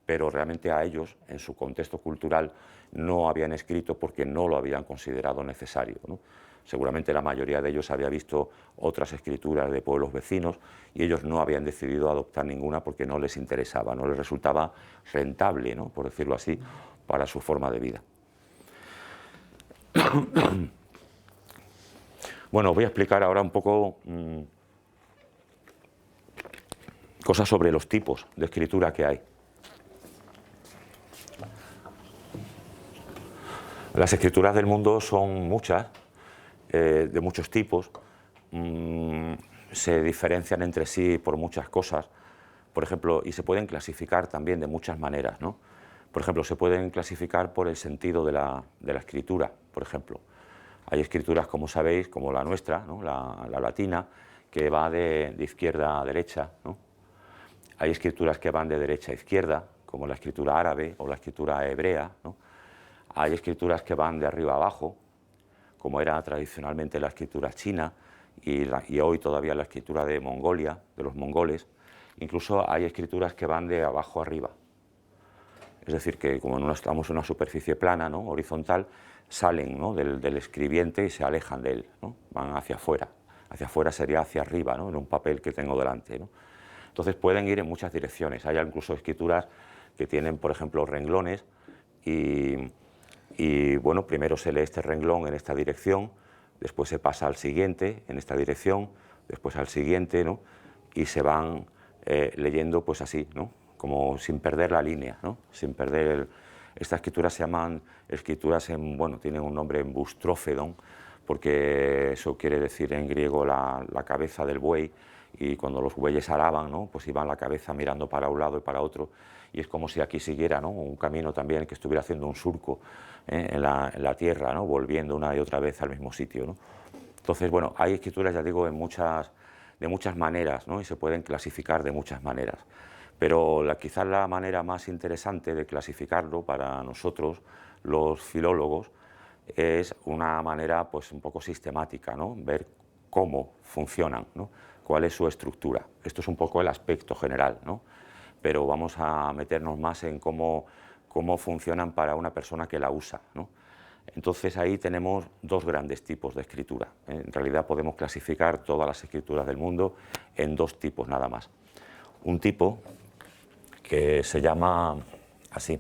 pero realmente a ellos, en su contexto cultural, no habían escrito porque no lo habían considerado necesario, ¿no? Seguramente la mayoría de ellos había visto otras escrituras de pueblos vecinos y ellos no habían decidido adoptar ninguna porque no les interesaba, no les resultaba rentable, ¿no? Por decirlo así, para su forma de vida. Bueno, voy a explicar ahora un poco cosas sobre los tipos de escritura que hay. Las escrituras del mundo son muchas, de muchos tipos, se diferencian entre sí por muchas cosas, por ejemplo, y se pueden clasificar también de muchas maneras, ¿no? Por ejemplo, se pueden clasificar por el sentido de la escritura, por ejemplo. Hay escrituras, como sabéis, como la nuestra, ¿no? la latina, que va de izquierda a derecha, ¿no? Hay escrituras que van de derecha a izquierda, como la escritura árabe o la escritura hebrea, ¿no? Hay escrituras que van de arriba a abajo, como era tradicionalmente la escritura china y hoy todavía la escritura de Mongolia, de los mongoles. Incluso hay escrituras que van de abajo a arriba. Es decir, que como no estamos en una superficie plana, ¿no? Horizontal, salen, ¿no? del escribiente y se alejan de él, ¿no? Van hacia afuera. Hacia afuera sería hacia arriba, ¿no? En un papel que tengo delante, ¿no? Entonces pueden ir en muchas direcciones. Hay incluso escrituras que tienen, por ejemplo, renglones y bueno, primero se lee este renglón en esta dirección, después se pasa al siguiente en esta dirección, después al siguiente, ¿no? Y se van leyendo pues así, ¿no? Como sin perder la línea, ¿no? Sin perder Estas escrituras se llaman escrituras bueno, tienen un nombre en bustrófedon, porque eso quiere decir en griego la cabeza del buey, y cuando los bueyes araban, ¿no? Pues iban la cabeza mirando para un lado y para otro, y es como si aquí siguiera, ¿no? Un camino también que estuviera haciendo un surco en la tierra, ¿no? Volviendo una y otra vez al mismo sitio, ¿no? Entonces, bueno, hay escrituras, ya digo, de muchas maneras, ¿no? Y se pueden clasificar de muchas maneras. Pero quizás la manera más interesante de clasificarlo para nosotros, los filólogos, es una manera pues un poco sistemática, ¿no? Ver cómo funcionan, ¿no? Cuál es su estructura. Esto es un poco el aspecto general, ¿no? Pero vamos a meternos más en cómo funcionan para una persona que la usa, ¿no? Entonces ahí tenemos dos grandes tipos de escritura. En realidad podemos clasificar todas las escrituras del mundo en dos tipos nada más. Un tipo que se llama así.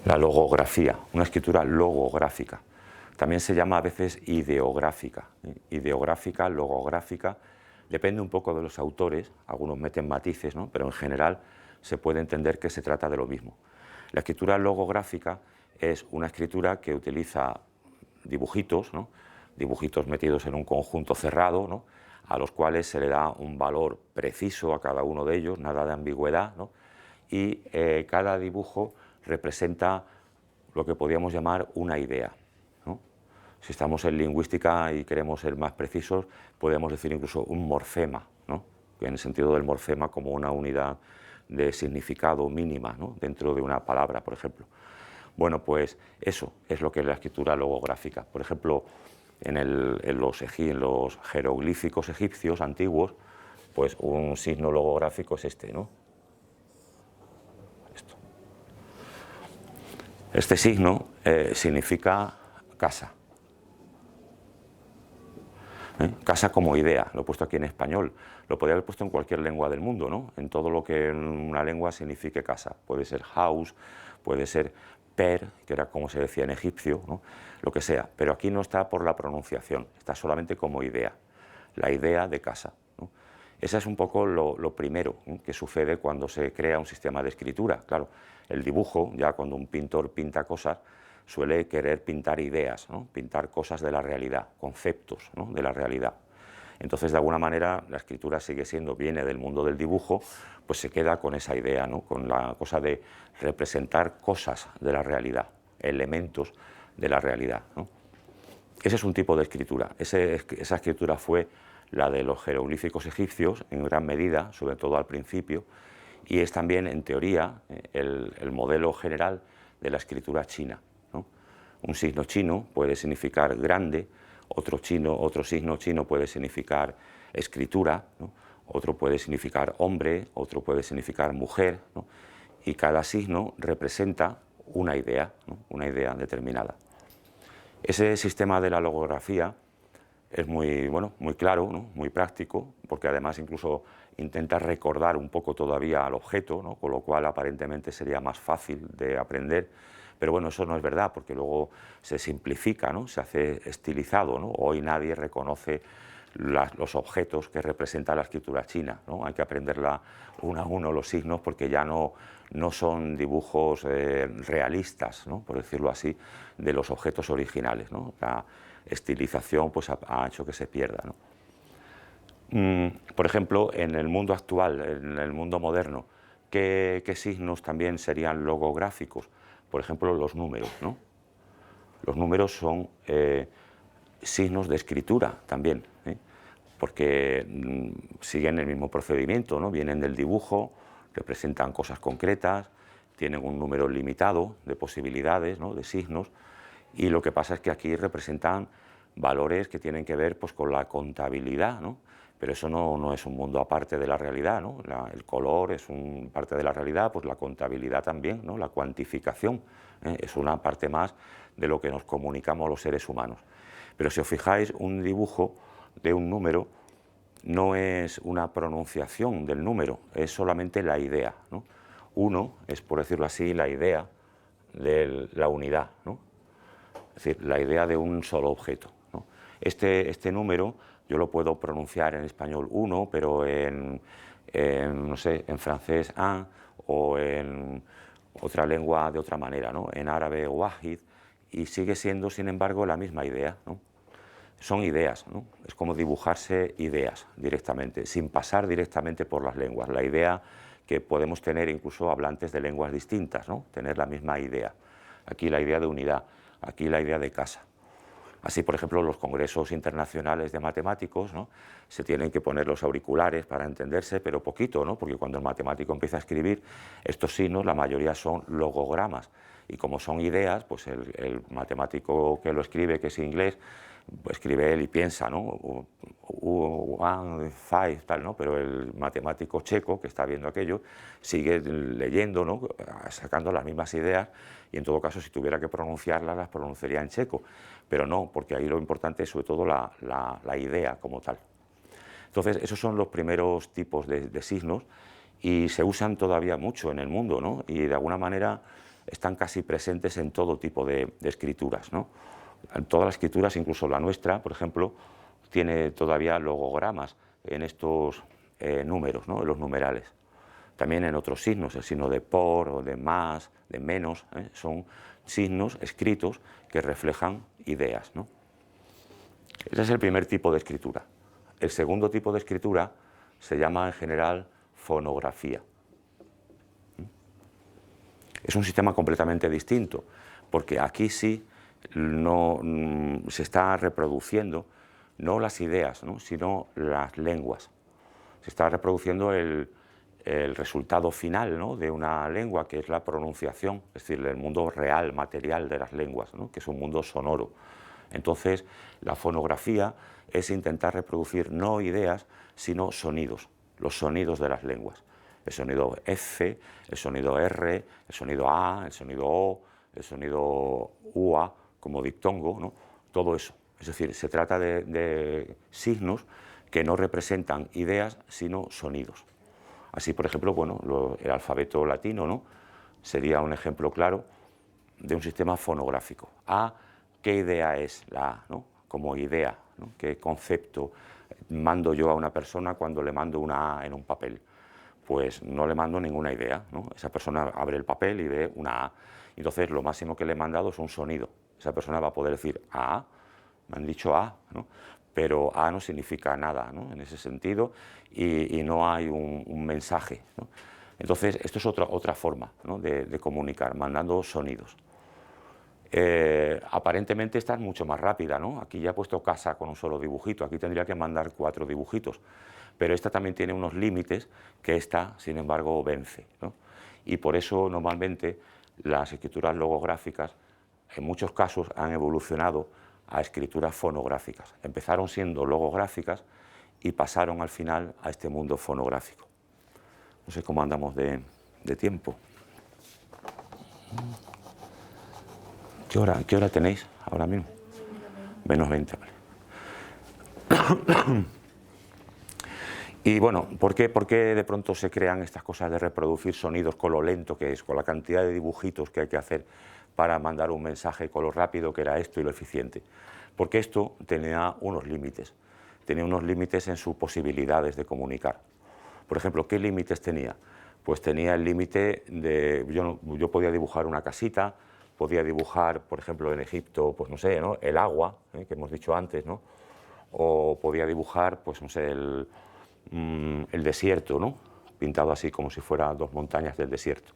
La logografía, una escritura logográfica. También se llama a veces ideográfica. Ideográfica, logográfica, depende un poco de los autores, algunos meten matices, ¿no? Pero en general se puede entender que se trata de lo mismo. La escritura logográfica es una escritura que utiliza dibujitos, ¿no? Dibujitos metidos en un conjunto cerrado, ¿no? A los cuales se le da un valor preciso a cada uno de ellos, nada de ambigüedad, ¿no? Y cada dibujo representa lo que podríamos llamar una idea, ¿no? Si estamos en lingüística y queremos ser más precisos, podemos decir incluso un morfema, ¿no? En el sentido del morfema como una unidad de significado mínima, ¿no? Dentro de una palabra, por ejemplo. Bueno, pues eso es lo que es la escritura logográfica. Por ejemplo, en los jeroglíficos egipcios antiguos, pues un signo logográfico es este, ¿no? Esto. Este signo significa casa. Casa como idea, lo he puesto aquí en español, lo podría haber puesto en cualquier lengua del mundo, ¿no? En todo lo que en una lengua signifique casa. Puede ser house, puede ser per, que era como se decía en egipcio, ¿no? Lo que sea, pero aquí no está por la pronunciación, está solamente como idea, la idea de casa, ¿no? Esa es un poco lo primero, ¿no?, que sucede cuando se crea un sistema de escritura. Claro, el dibujo, ya cuando un pintor pinta cosas, suele querer pintar ideas, ¿no?, pintar cosas de la realidad, conceptos, ¿no?, de la realidad. Entonces, de alguna manera, la escritura viene del mundo del dibujo, pues se queda con esa idea, ¿no?, con la cosa de representar cosas de la realidad, elementos de la realidad, ¿no? Ese es un tipo de escritura. Esa escritura fue la de los jeroglíficos egipcios, en gran medida, sobre todo al principio, y es también, en teoría, el modelo general de la escritura china, ¿no? Un signo chino puede significar grande, otro signo chino puede significar escritura, ¿no?, otro puede significar hombre, otro puede significar mujer, ¿no?, y cada signo representa una idea, ¿no?, una idea determinada. Ese sistema de la logografía es muy, bueno, muy claro, ¿no?, muy práctico, porque además incluso intenta recordar un poco todavía al objeto, ¿no?, con lo cual aparentemente sería más fácil de aprender, pero bueno, eso no es verdad, porque luego se simplifica, ¿no?, se hace estilizado, ¿no? Hoy nadie reconoce los objetos que representa la escritura china, ¿no? Hay que aprenderla uno a uno los signos, porque ya no son dibujos realistas, ¿no?, por decirlo así, de los objetos originales, ¿no? La estilización pues ha hecho que se pierda, ¿no? Por ejemplo, en el mundo actual, en el mundo moderno, ¿qué signos también serían logográficos? Por ejemplo, los números, ¿no? Los números son signos de escritura también, ¿eh?, porque siguen el mismo procedimiento, ¿no? Vienen del dibujo, representan cosas concretas, tienen un número limitado de posibilidades, ¿no?, de signos, y lo que pasa es que aquí representan valores que tienen que ver pues con la contabilidad, ¿no? Pero eso no es un mundo aparte de la realidad, ¿no? El color es una parte de la realidad, pues la contabilidad también, ¿no? La cuantificación, es una parte más de lo que nos comunicamos los seres humanos. Pero si os fijáis, un dibujo de un número no es una pronunciación del número, es solamente la idea, ¿no? Uno es, por decirlo así, la idea de la unidad, ¿no? Es decir, la idea de un solo objeto, ¿no? Este número yo lo puedo pronunciar en español uno, pero no sé, en francés un, o en otra lengua de otra manera, ¿no?, en árabe wahid, y sigue siendo, sin embargo, la misma idea, ¿no? Son ideas, ¿no? Es como dibujarse ideas directamente, sin pasar directamente por las lenguas. La idea que podemos tener incluso hablantes de lenguas distintas, ¿no?, tener la misma idea. Aquí la idea de unidad, aquí la idea de casa. Así, por ejemplo, los congresos internacionales de matemáticos, ¿no?, se tienen que poner los auriculares para entenderse, pero poquito, ¿no?, porque cuando el matemático empieza a escribir, estos signos, la mayoría son logogramas, y como son ideas, pues el matemático que lo escribe, que es inglés, pues escribe él y piensa, ¿no?, one, five, tal, ¿no?, pero el matemático checo que está viendo aquello sigue leyendo, ¿no?, sacando las mismas ideas, y en todo caso, si tuviera que pronunciarlas, las pronunciaría en checo, pero no, porque ahí lo importante es sobre todo la idea como tal. Entonces, esos son los primeros tipos de signos, y se usan todavía mucho en el mundo, ¿no?, y de alguna manera están casi presentes en todo tipo de escrituras, ¿no? En todas las escrituras, incluso la nuestra, por ejemplo, tiene todavía logogramas en estos números, ¿no?, en los numerales. También en otros signos, el signo de por o de más, de menos, son signos escritos que reflejan ideas, ¿no? Ese es el primer tipo de escritura. El segundo tipo de escritura se llama en general fonografía. Es un sistema completamente distinto, porque aquí sí no, se está reproduciendo no las ideas, ¿no?, sino las lenguas. Se está reproduciendo el resultado final, ¿no?, de una lengua, que es la pronunciación, es decir, el mundo real, material de las lenguas, ¿no?, que es un mundo sonoro. Entonces, la fonografía es intentar reproducir no ideas, sino sonidos, los sonidos de las lenguas. El sonido F, el sonido R, el sonido A, el sonido O, el sonido UA, como diptongo, ¿no?, todo eso. Es decir, se trata de signos que no representan ideas, sino sonidos. Así, por ejemplo, bueno, el alfabeto latino, ¿no?, sería un ejemplo claro de un sistema fonográfico. A, ¿qué idea es la A?, ¿no?, como idea, ¿no?, qué concepto mando yo a una persona cuando le mando una A en un papel. Pues no le mando ninguna idea, ¿no? Esa persona abre el papel y ve una A. Entonces, lo máximo que le he mandado es un sonido. Esa persona va a poder decir A, me han dicho A, ¿no?, pero A no significa nada, ¿no?, en ese sentido, y no hay un mensaje, ¿no? Entonces, esto es otra forma, ¿no?, de comunicar, mandando sonidos. Aparentemente esta es mucho más rápida, ¿no? Aquí ya he puesto casa con un solo dibujito, aquí tendría que mandar 4 dibujitos, pero esta también tiene unos límites que esta, sin embargo, vence, ¿no? Y por eso normalmente las escrituras logográficas en muchos casos han evolucionado a escrituras fonográficas. Empezaron siendo logográficas y pasaron al final a este mundo fonográfico. No sé cómo andamos de tiempo. ¿Qué hora tenéis ahora mismo? Menos 20, vale. Y bueno, ¿por qué de pronto se crean estas cosas de reproducir sonidos con lo lento que es, con la cantidad de dibujitos que hay que hacer para mandar un mensaje, con lo rápido que era esto y lo eficiente? Porque esto tenía unos límites en sus posibilidades de comunicar. Por ejemplo, ¿qué límites tenía? Pues tenía el límite de, yo podía dibujar una casita, podía dibujar, por ejemplo, en Egipto, pues no sé, ¿no?, el agua, que hemos dicho antes, ¿no?, o podía dibujar, pues no sé, el desierto, ¿no?, pintado así como si fueran 2 montañas del desierto.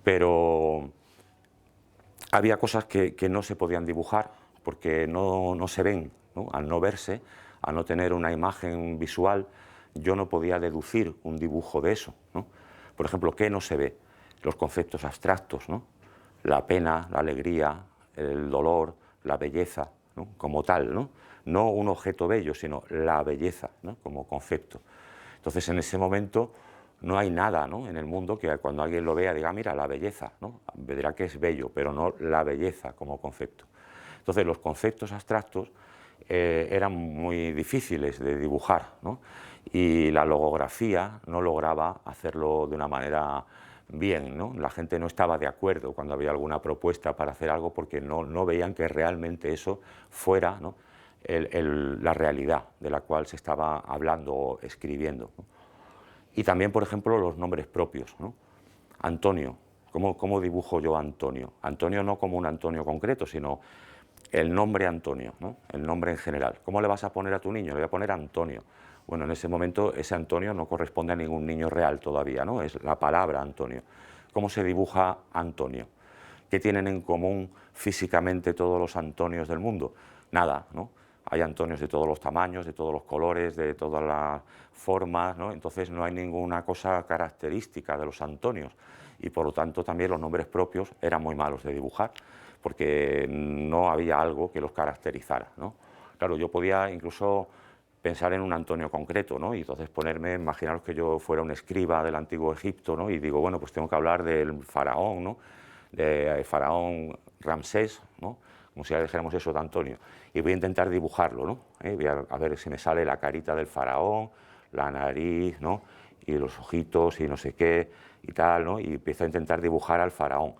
Pero había cosas que no se podían dibujar porque no se ven, ¿no? Al no verse, al no tener una imagen visual, yo no podía deducir un dibujo de eso, ¿no? Por ejemplo, ¿qué no se ve? Los conceptos abstractos, ¿no?, la pena, la alegría, el dolor, la belleza, ¿no?, como tal, ¿no? No un objeto bello, sino la belleza, ¿no?, como concepto. Entonces, en ese momento no hay nada, ¿no?, en el mundo que cuando alguien lo vea diga, mira, la belleza, ¿no?, verá que es bello, pero no la belleza como concepto. Entonces, los conceptos abstractos eran muy difíciles de dibujar, ¿no?, y la logografía no lograba hacerlo de una manera bien, ¿no? La gente no estaba de acuerdo cuando había alguna propuesta para hacer algo porque no veían que realmente eso fuera, ¿no?, la realidad de la cual se estaba hablando o escribiendo, ¿no? Y también, por ejemplo, los nombres propios, ¿no? Antonio, ¿cómo dibujo yo a Antonio? Antonio no como un Antonio concreto, sino el nombre Antonio, ¿no?, el nombre en general. ¿Cómo le vas a poner a tu niño? Le voy a poner Antonio. Bueno, en ese momento ese Antonio no corresponde a ningún niño real todavía, ¿no?, es la palabra Antonio. ¿Cómo se dibuja Antonio? ¿Qué tienen en común físicamente todos los Antonios del mundo? Nada, ¿no? Hay Antonios de todos los tamaños, de todos los colores, de todas las formas, ¿no? Entonces no hay ninguna cosa característica de los Antonios y por lo tanto también los nombres propios eran muy malos de dibujar porque no había algo que los caracterizara, ¿no? Claro, yo podía incluso pensar en un Antonio concreto, ¿no?, y entonces imaginaros que yo fuera un escriba del antiguo Egipto, ¿no?, y digo, bueno, pues tengo que hablar del faraón, ¿no?, del faraón Ramsés, ¿no?, como si ya dijéramos eso de Antonio, y voy a intentar dibujarlo, ¿no? Voy a ver si me sale la carita del faraón, la nariz, ¿no?, y los ojitos y no sé qué y tal, ¿no?, y empiezo a intentar dibujar al faraón.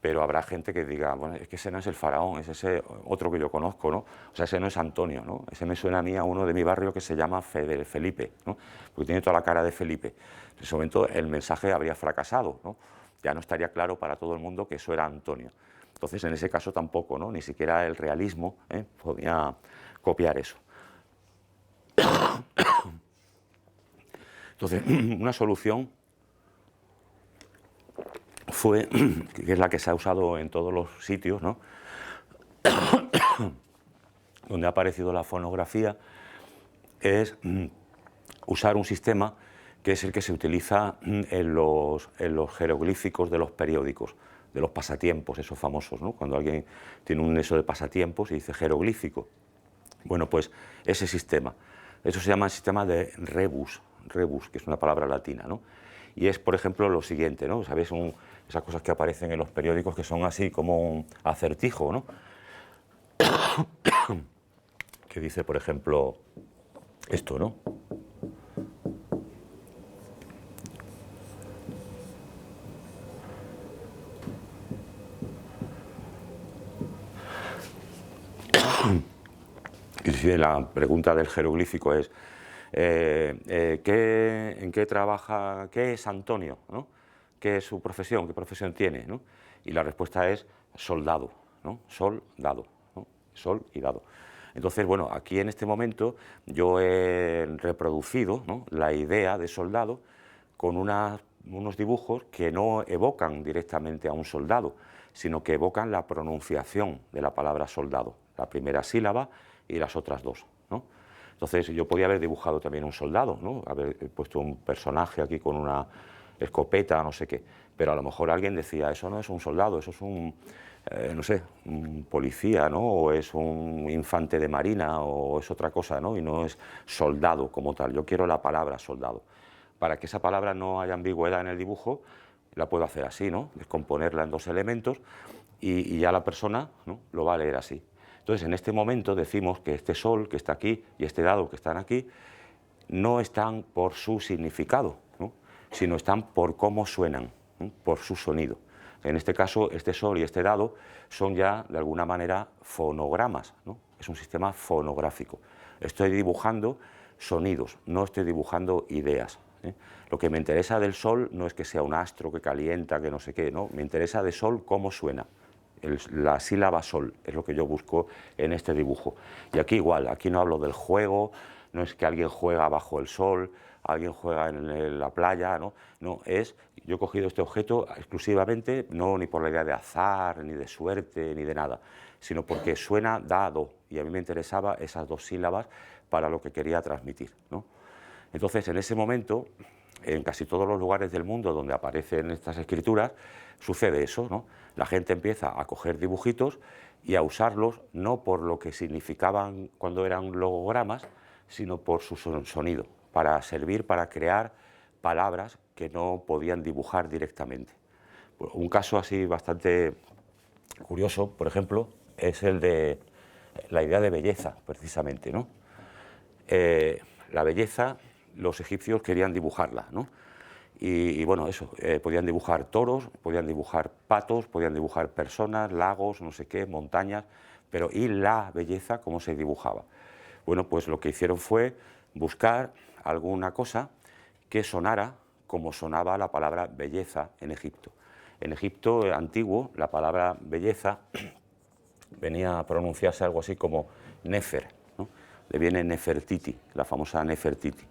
Pero habrá gente que diga, bueno, es que ese no es el faraón, es ese otro que yo conozco, ¿no? O sea, ese no es Antonio, ¿no? Ese me suena a mí a uno de mi barrio que se llama Felipe, ¿no?, porque tiene toda la cara de Felipe. En ese momento el mensaje habría fracasado, ¿no? Ya no estaría claro para todo el mundo que eso era Antonio. Entonces, en ese caso tampoco, ¿no?, ni siquiera el realismo podía copiar eso. Entonces, una solución fue, que es la que se ha usado en todos los sitios, ¿no?, donde ha aparecido la fonografía, es usar un sistema que es el que se utiliza en los jeroglíficos de los periódicos, de los pasatiempos, esos famosos, ¿no? Cuando alguien tiene un eso de pasatiempos y dice jeroglífico. Bueno, pues ese sistema, eso se llama el sistema de rebus, que es una palabra latina, ¿no? Y es, por ejemplo, lo siguiente, ¿no? ¿Sabéis? Esas cosas que aparecen en los periódicos que son así como un acertijo, ¿no? Que dice, por ejemplo, esto, ¿no? Y si la pregunta del jeroglífico es ¿en qué trabaja, qué es Antonio, ¿no? ¿Qué es su profesión, qué profesión tiene, ¿no? Y la respuesta es soldado, ¿no? Sol, dado, ¿no? Sol y dado. Entonces, bueno, aquí en este momento yo he reproducido, ¿no?, la idea de soldado con unos dibujos que no evocan directamente a un soldado, sino que evocan la pronunciación de la palabra soldado, la primera sílaba y las otras dos, ¿no? Entonces yo podía haber dibujado también un soldado, ¿no? Haber puesto un personaje aquí con una escopeta, no sé qué, pero a lo mejor alguien decía, eso no es un soldado, eso es un, no sé, un policía, ¿no? O es un infante de marina, o es otra cosa, ¿no? Y no es soldado como tal. Yo quiero la palabra soldado. Para que esa palabra no haya ambigüedad en el dibujo, la puedo hacer así, ¿no? Descomponerla en dos elementos y ya la persona, ¿no?, lo va a leer así. Entonces, en este momento decimos que este sol que está aquí y este dado que están aquí no están por su significado, ¿no?, sino están por cómo suenan, ¿no?, por su sonido. En este caso, este sol y este dado son ya, de alguna manera, fonogramas, ¿no? Es un sistema fonográfico. Estoy dibujando sonidos, no estoy dibujando ideas, ¿eh? Lo que me interesa del sol no es que sea un astro que calienta, que no sé qué, no, me interesa de sol cómo suena. La sílaba sol es lo que yo busco en este dibujo. Y aquí igual, aquí no hablo del juego, no es que alguien juega bajo el sol, alguien juega en la playa, ¿no? No, yo he cogido este objeto exclusivamente, no ni por la idea de azar, ni de suerte, ni de nada, sino porque suena dado, y a mí me interesaba esas dos sílabas para lo que quería transmitir, ¿no? Entonces, en ese momento, en casi todos los lugares del mundo donde aparecen estas escrituras, sucede eso, ¿no? La gente empieza a coger dibujitos y a usarlos no por lo que significaban cuando eran logogramas, sino por su sonido, para servir para crear palabras que no podían dibujar directamente. Un caso así bastante curioso, por ejemplo, es el de la idea de belleza, precisamente, ¿no? La belleza, los egipcios querían dibujarla, ¿no? Y bueno, eso, podían dibujar toros, podían dibujar patos, podían dibujar personas, lagos, no sé qué, montañas, pero ¿y la belleza cómo se dibujaba? Bueno, pues lo que hicieron fue buscar alguna cosa que sonara como sonaba la palabra belleza en Egipto. En Egipto antiguo, la palabra belleza venía a pronunciarse algo así como Nefer, ¿no? Le viene Nefertiti, la famosa Nefertiti.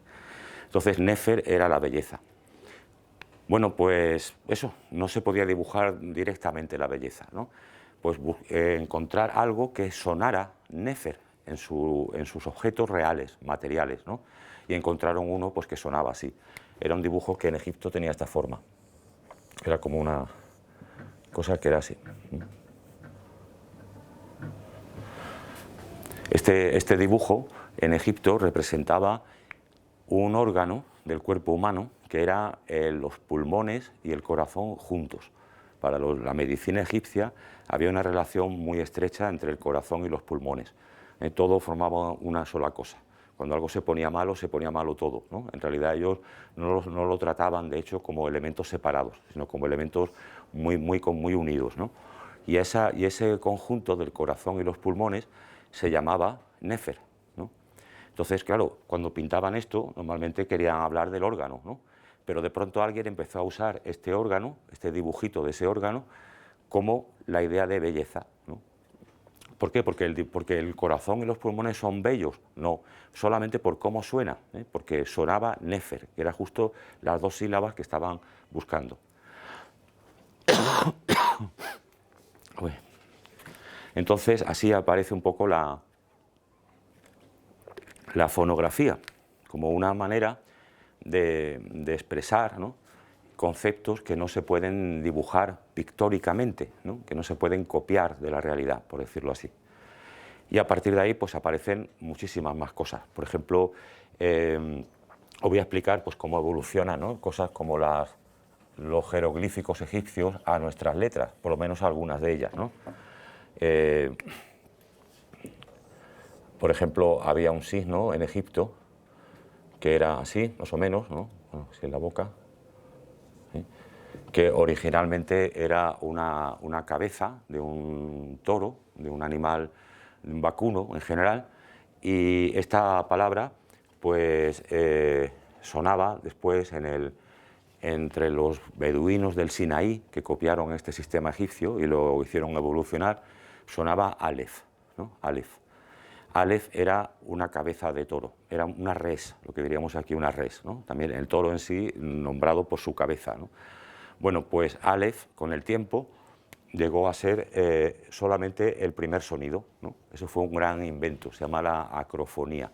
Entonces, Nefer era la belleza. Bueno, pues eso, no se podía dibujar directamente la belleza, ¿no? Pues encontrar algo que sonara Nefer en sus objetos reales, materiales, ¿no? Y encontraron uno pues, que sonaba así. Era un dibujo que en Egipto tenía esta forma. Era como una cosa que era así. Este dibujo en Egipto representaba un órgano del cuerpo humano que era los pulmones y el corazón juntos. Para la medicina egipcia había una relación muy estrecha entre el corazón y los pulmones. Todo formaba una sola cosa. Cuando algo se ponía malo todo, ¿no? En realidad ellos no lo trataban, de hecho, como elementos separados, sino como elementos muy unidos, ¿no? Y ese conjunto del corazón y los pulmones se llamaba Nefer, ¿no? Entonces, claro, cuando pintaban esto, normalmente querían hablar del órgano, ¿no? Pero de pronto alguien empezó a usar este órgano, este dibujito de ese órgano, como la idea de belleza, ¿no? ¿Por qué? Porque el corazón y los pulmones son bellos. No, solamente por cómo suena, ¿eh? Porque sonaba Nefer, que era justo las dos sílabas que estaban buscando. Entonces, así aparece un poco la la fonografía como una manera de expresar, ¿no?, conceptos que no se pueden dibujar pictóricamente, ¿no?, que no se pueden copiar de la realidad, por decirlo así. Y a partir de ahí pues aparecen muchísimas más cosas. Por ejemplo, os voy a explicar pues cómo evolucionan, ¿no?, cosas como los jeroglíficos egipcios a nuestras letras, por lo menos algunas de ellas, ¿no? Por ejemplo, había un signo en Egipto que era así, más o menos, ¿no?, bueno, así en la boca, ¿sí?, que originalmente era una cabeza de un toro, de un animal vacuno en general, y esta palabra pues sonaba después entre los beduinos del Sinaí, que copiaron este sistema egipcio y lo hicieron evolucionar, sonaba Aleph, ¿no?, Aleph. Aleph era una cabeza de toro, era una res, lo que diríamos aquí una res, ¿no?, también el toro en sí nombrado por su cabeza, ¿no? Bueno, pues Aleph con el tiempo llegó a ser solamente el primer sonido, ¿no? Eso fue un gran invento, se llama la acrofonía.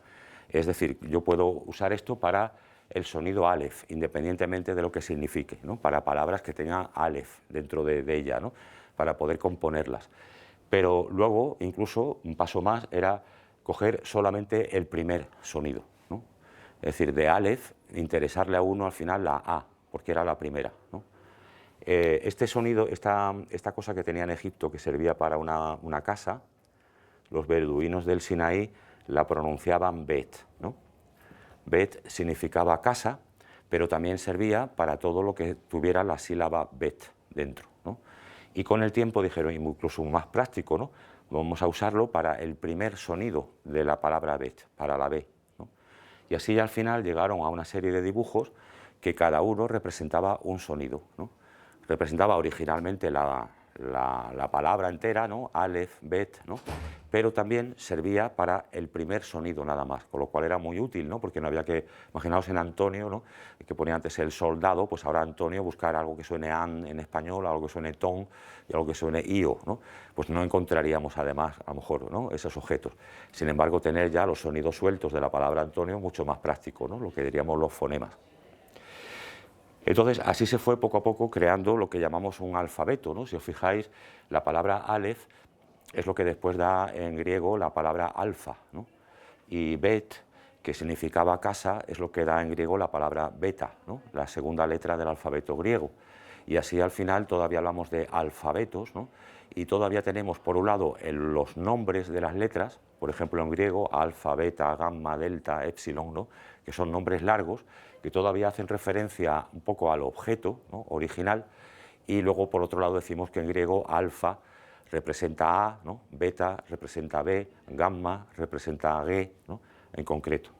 Es decir, yo puedo usar esto para el sonido Aleph, independientemente de lo que signifique, ¿no?, para palabras que tengan Aleph dentro de ella, ¿no?, para poder componerlas. Pero luego, incluso, un paso más era coger solamente el primer sonido, ¿no? Es decir, de Aleph, interesarle a uno al final la A, porque era la primera, ¿no? Este sonido, esta cosa que tenía en Egipto, que servía para una casa, los beduinos del Sinaí la pronunciaban Bet, ¿no? Bet significaba casa, pero también servía para todo lo que tuviera la sílaba Bet dentro, ¿no? Y con el tiempo dijeron, incluso más práctico, ¿no?, vamos a usarlo para el primer sonido de la palabra Bet, para la B, ¿no? Y así al final llegaron a una serie de dibujos que cada uno representaba un sonido, ¿no? Representaba originalmente la palabra entera, ¿no?, Aleph, Bet, ¿no?, pero también servía para el primer sonido nada más, con lo cual era muy útil, ¿no?, porque no había que, imaginaos en Antonio, ¿no?, que ponía antes el soldado, pues ahora Antonio buscar algo que suene an en español, algo que suene ton y algo que suene io, ¿no?, pues no encontraríamos además, a lo mejor, ¿no?, esos objetos. Sin embargo, tener ya los sonidos sueltos de la palabra Antonio, mucho más práctico, ¿no?, lo que diríamos los fonemas. Entonces, así se fue poco a poco creando lo que llamamos un alfabeto, ¿no? Si os fijáis, la palabra Aleph es lo que después da en griego la palabra alfa, ¿no? Y Bet, que significaba casa, es lo que da en griego la palabra beta, ¿no?, la segunda letra del alfabeto griego. Y así al final todavía hablamos de alfabetos, ¿no?, y todavía tenemos por un lado los nombres de las letras, por ejemplo en griego, alfa, beta, gamma, delta, epsilon, ¿no?, que son nombres largos, que todavía hacen referencia un poco al objeto, ¿no?, original, y luego por otro lado decimos que en griego alfa representa A, ¿no?, beta representa B, gamma representa G, ¿no?, en concreto.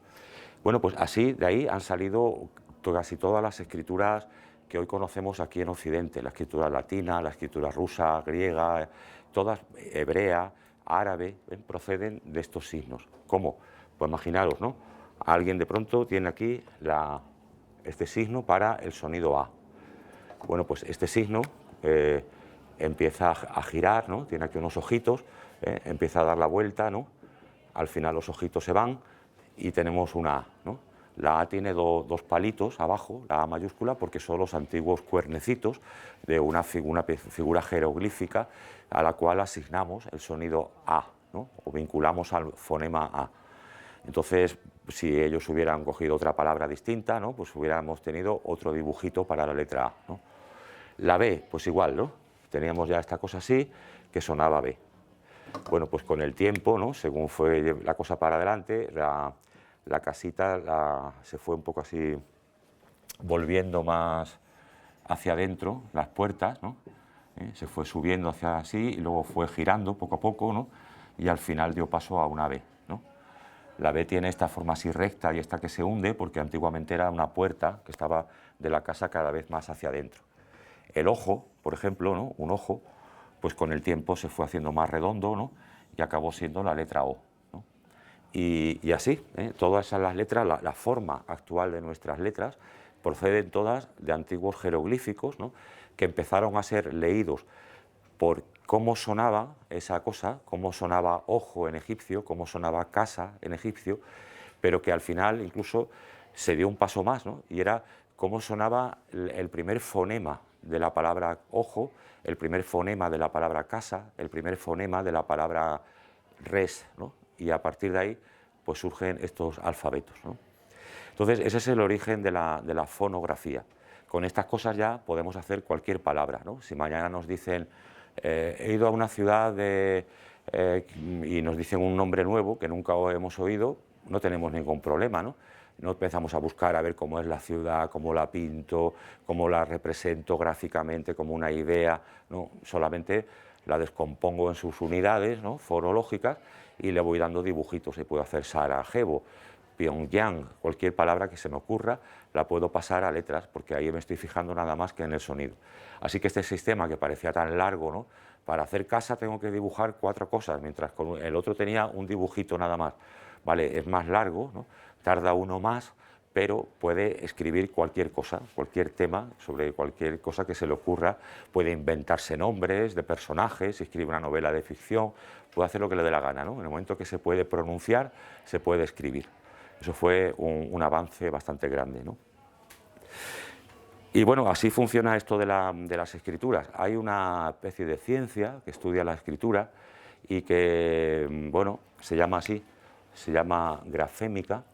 Bueno, pues así de ahí han salido casi todas las escrituras que hoy conocemos aquí en Occidente, la escritura latina, la escritura rusa, griega, todas, hebrea, árabe, proceden de estos signos. ¿Cómo? Pues imaginaros, ¿no?, alguien de pronto tiene aquí este signo para el sonido A. Bueno, pues este signo empieza a girar, ¿no?, tiene aquí unos ojitos, empieza a dar la vuelta, ¿no?, al final los ojitos se van y tenemos una A, ¿no? La A tiene dos palitos abajo, la A mayúscula, porque son los antiguos cuernecitos de una figura jeroglífica a la cual asignamos el sonido A, ¿no?, o vinculamos al fonema A. Entonces, si ellos hubieran cogido otra palabra distinta, ¿no?, pues hubiéramos tenido otro dibujito para la letra A, ¿no? La B, pues igual, ¿no?, teníamos ya esta cosa así, que sonaba B. Bueno, pues con el tiempo, ¿no?, según fue la cosa para adelante, la casita se fue un poco así volviendo más hacia adentro, las puertas, ¿no?, se fue subiendo hacia así y luego fue girando poco a poco, ¿no?, y al final dio paso a una B, ¿no? La B tiene esta forma así recta y esta que se hunde porque antiguamente era una puerta que estaba de la casa cada vez más hacia adentro. El ojo, por ejemplo, ¿no?, un ojo, pues con el tiempo se fue haciendo más redondo, ¿no?, y acabó siendo la letra O, ¿no? Y así, todas las letras, la forma actual de nuestras letras, proceden todas de antiguos jeroglíficos, ¿no?, que empezaron a ser leídos por cómo sonaba esa cosa, cómo sonaba ojo en egipcio, cómo sonaba casa en egipcio, pero que al final incluso se dio un paso más, ¿no? Y era cómo sonaba el primer fonema de la palabra ojo, el primer fonema de la palabra casa, el primer fonema de la palabra res, ¿no? Y a partir de ahí pues surgen estos alfabetos, ¿no? Entonces ese es el origen de la fonografía. Con estas cosas ya podemos hacer cualquier palabra, ¿no? Si mañana nos dicen he ido a una ciudad y nos dicen un nombre nuevo que nunca hemos oído, no tenemos ningún problema, ¿no? No empezamos a buscar a ver cómo es la ciudad, cómo la pinto, cómo la represento gráficamente, como una idea, no, solamente la descompongo en sus unidades, ¿no?, fonológicas, y le voy dando dibujitos. Y puedo hacer Sarajevo, Pyongyang, cualquier palabra que se me ocurra, la puedo pasar a letras, porque ahí me estoy fijando nada más que en el sonido. Así que este sistema que parecía tan largo, ¿no?, para hacer casa tengo que dibujar 4 cosas, mientras con el otro tenía un dibujito nada más. Vale, es más largo, ¿no?, tarda uno más, pero puede escribir cualquier cosa, cualquier tema, sobre cualquier cosa que se le ocurra, puede inventarse nombres de personajes, escribe una novela de ficción, puede hacer lo que le dé la gana, ¿no? En el momento que se puede pronunciar, se puede escribir. Eso fue un avance bastante grande, ¿no? Y bueno, así funciona esto de las escrituras. Hay una especie de ciencia que estudia la escritura y que, bueno, se llama así, se llama grafémica.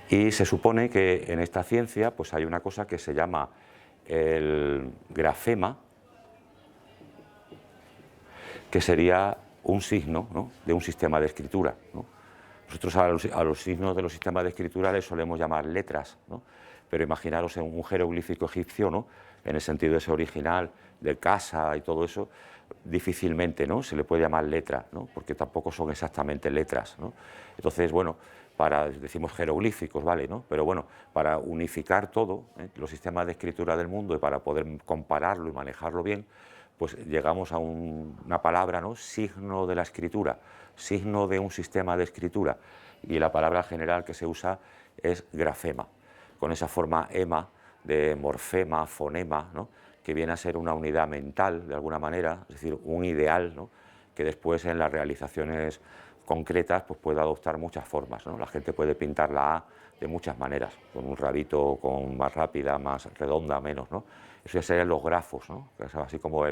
Y se supone que en esta ciencia pues hay una cosa que se llama el grafema, que sería un signo, ¿no?, de un sistema de escritura, ¿no? Nosotros a los signos de los sistemas de escritura les solemos llamar letras, ¿no? Pero imaginaros en un jeroglífico egipcio, ¿no?, en el sentido ese original de casa y todo eso, difícilmente, ¿no?, se le puede llamar letra, ¿no?, porque tampoco son exactamente letras, ¿no? Entonces, bueno, decimos jeroglíficos, ¿vale?, ¿no? Pero bueno, para unificar todo, los sistemas de escritura del mundo, y para poder compararlo y manejarlo bien, pues llegamos a una palabra, ¿no?, signo de la escritura, signo de un sistema de escritura, y la palabra general que se usa es grafema, con esa forma ema de morfema, fonema, ¿no?, que viene a ser una unidad mental de alguna manera, es decir, un ideal, ¿no?, que después en las realizaciones concretas pues puede adoptar muchas formas, ¿no? La gente puede pintar la A de muchas maneras, con un rabito, con más rápida, más redonda, menos, ¿no? Eso ya serían los grafos, ¿no?, que es así como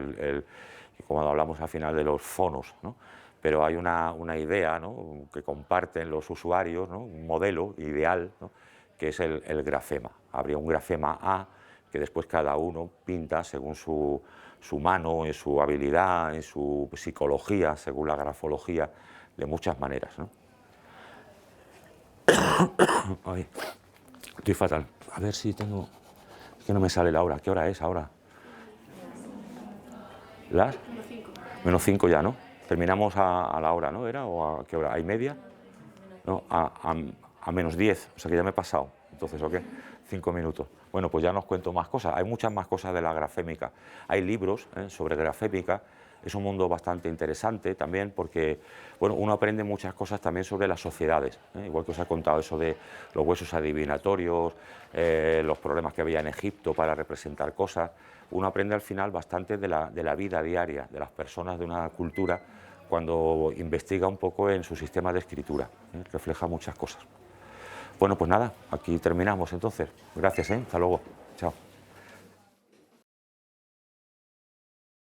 como hablamos al final de los fonos, ¿no? Pero hay una idea, ¿no?, que comparten los usuarios, ¿no?, un modelo ideal, ¿no?, que es el grafema. Habría un grafema A que después cada uno pinta según su mano, en su habilidad, en su psicología, según la grafología, de muchas maneras, ¿no? Ay, estoy fatal. A ver si tengo... Es que no me sale la hora. ¿Qué hora es ahora? ¿Las? -5 ya, ¿no? Terminamos a la hora, ¿no? ¿Era? ¿O a qué hora? ¿A y media? No, a -10, o sea que ya me he pasado. Entonces, ¿o qué? 5 minutos. Bueno, pues ya no os cuento más cosas. Hay muchas más cosas de la grafémica. Hay libros sobre grafémica. Es un mundo bastante interesante también porque, bueno, uno aprende muchas cosas también sobre las sociedades, igual que os he contado eso de los huesos adivinatorios, los problemas que había en Egipto para representar cosas. Uno aprende al final bastante de la vida diaria de las personas de una cultura cuando investiga un poco en su sistema de escritura, refleja muchas cosas. Bueno, pues nada, aquí terminamos entonces. Gracias, hasta luego. Chao.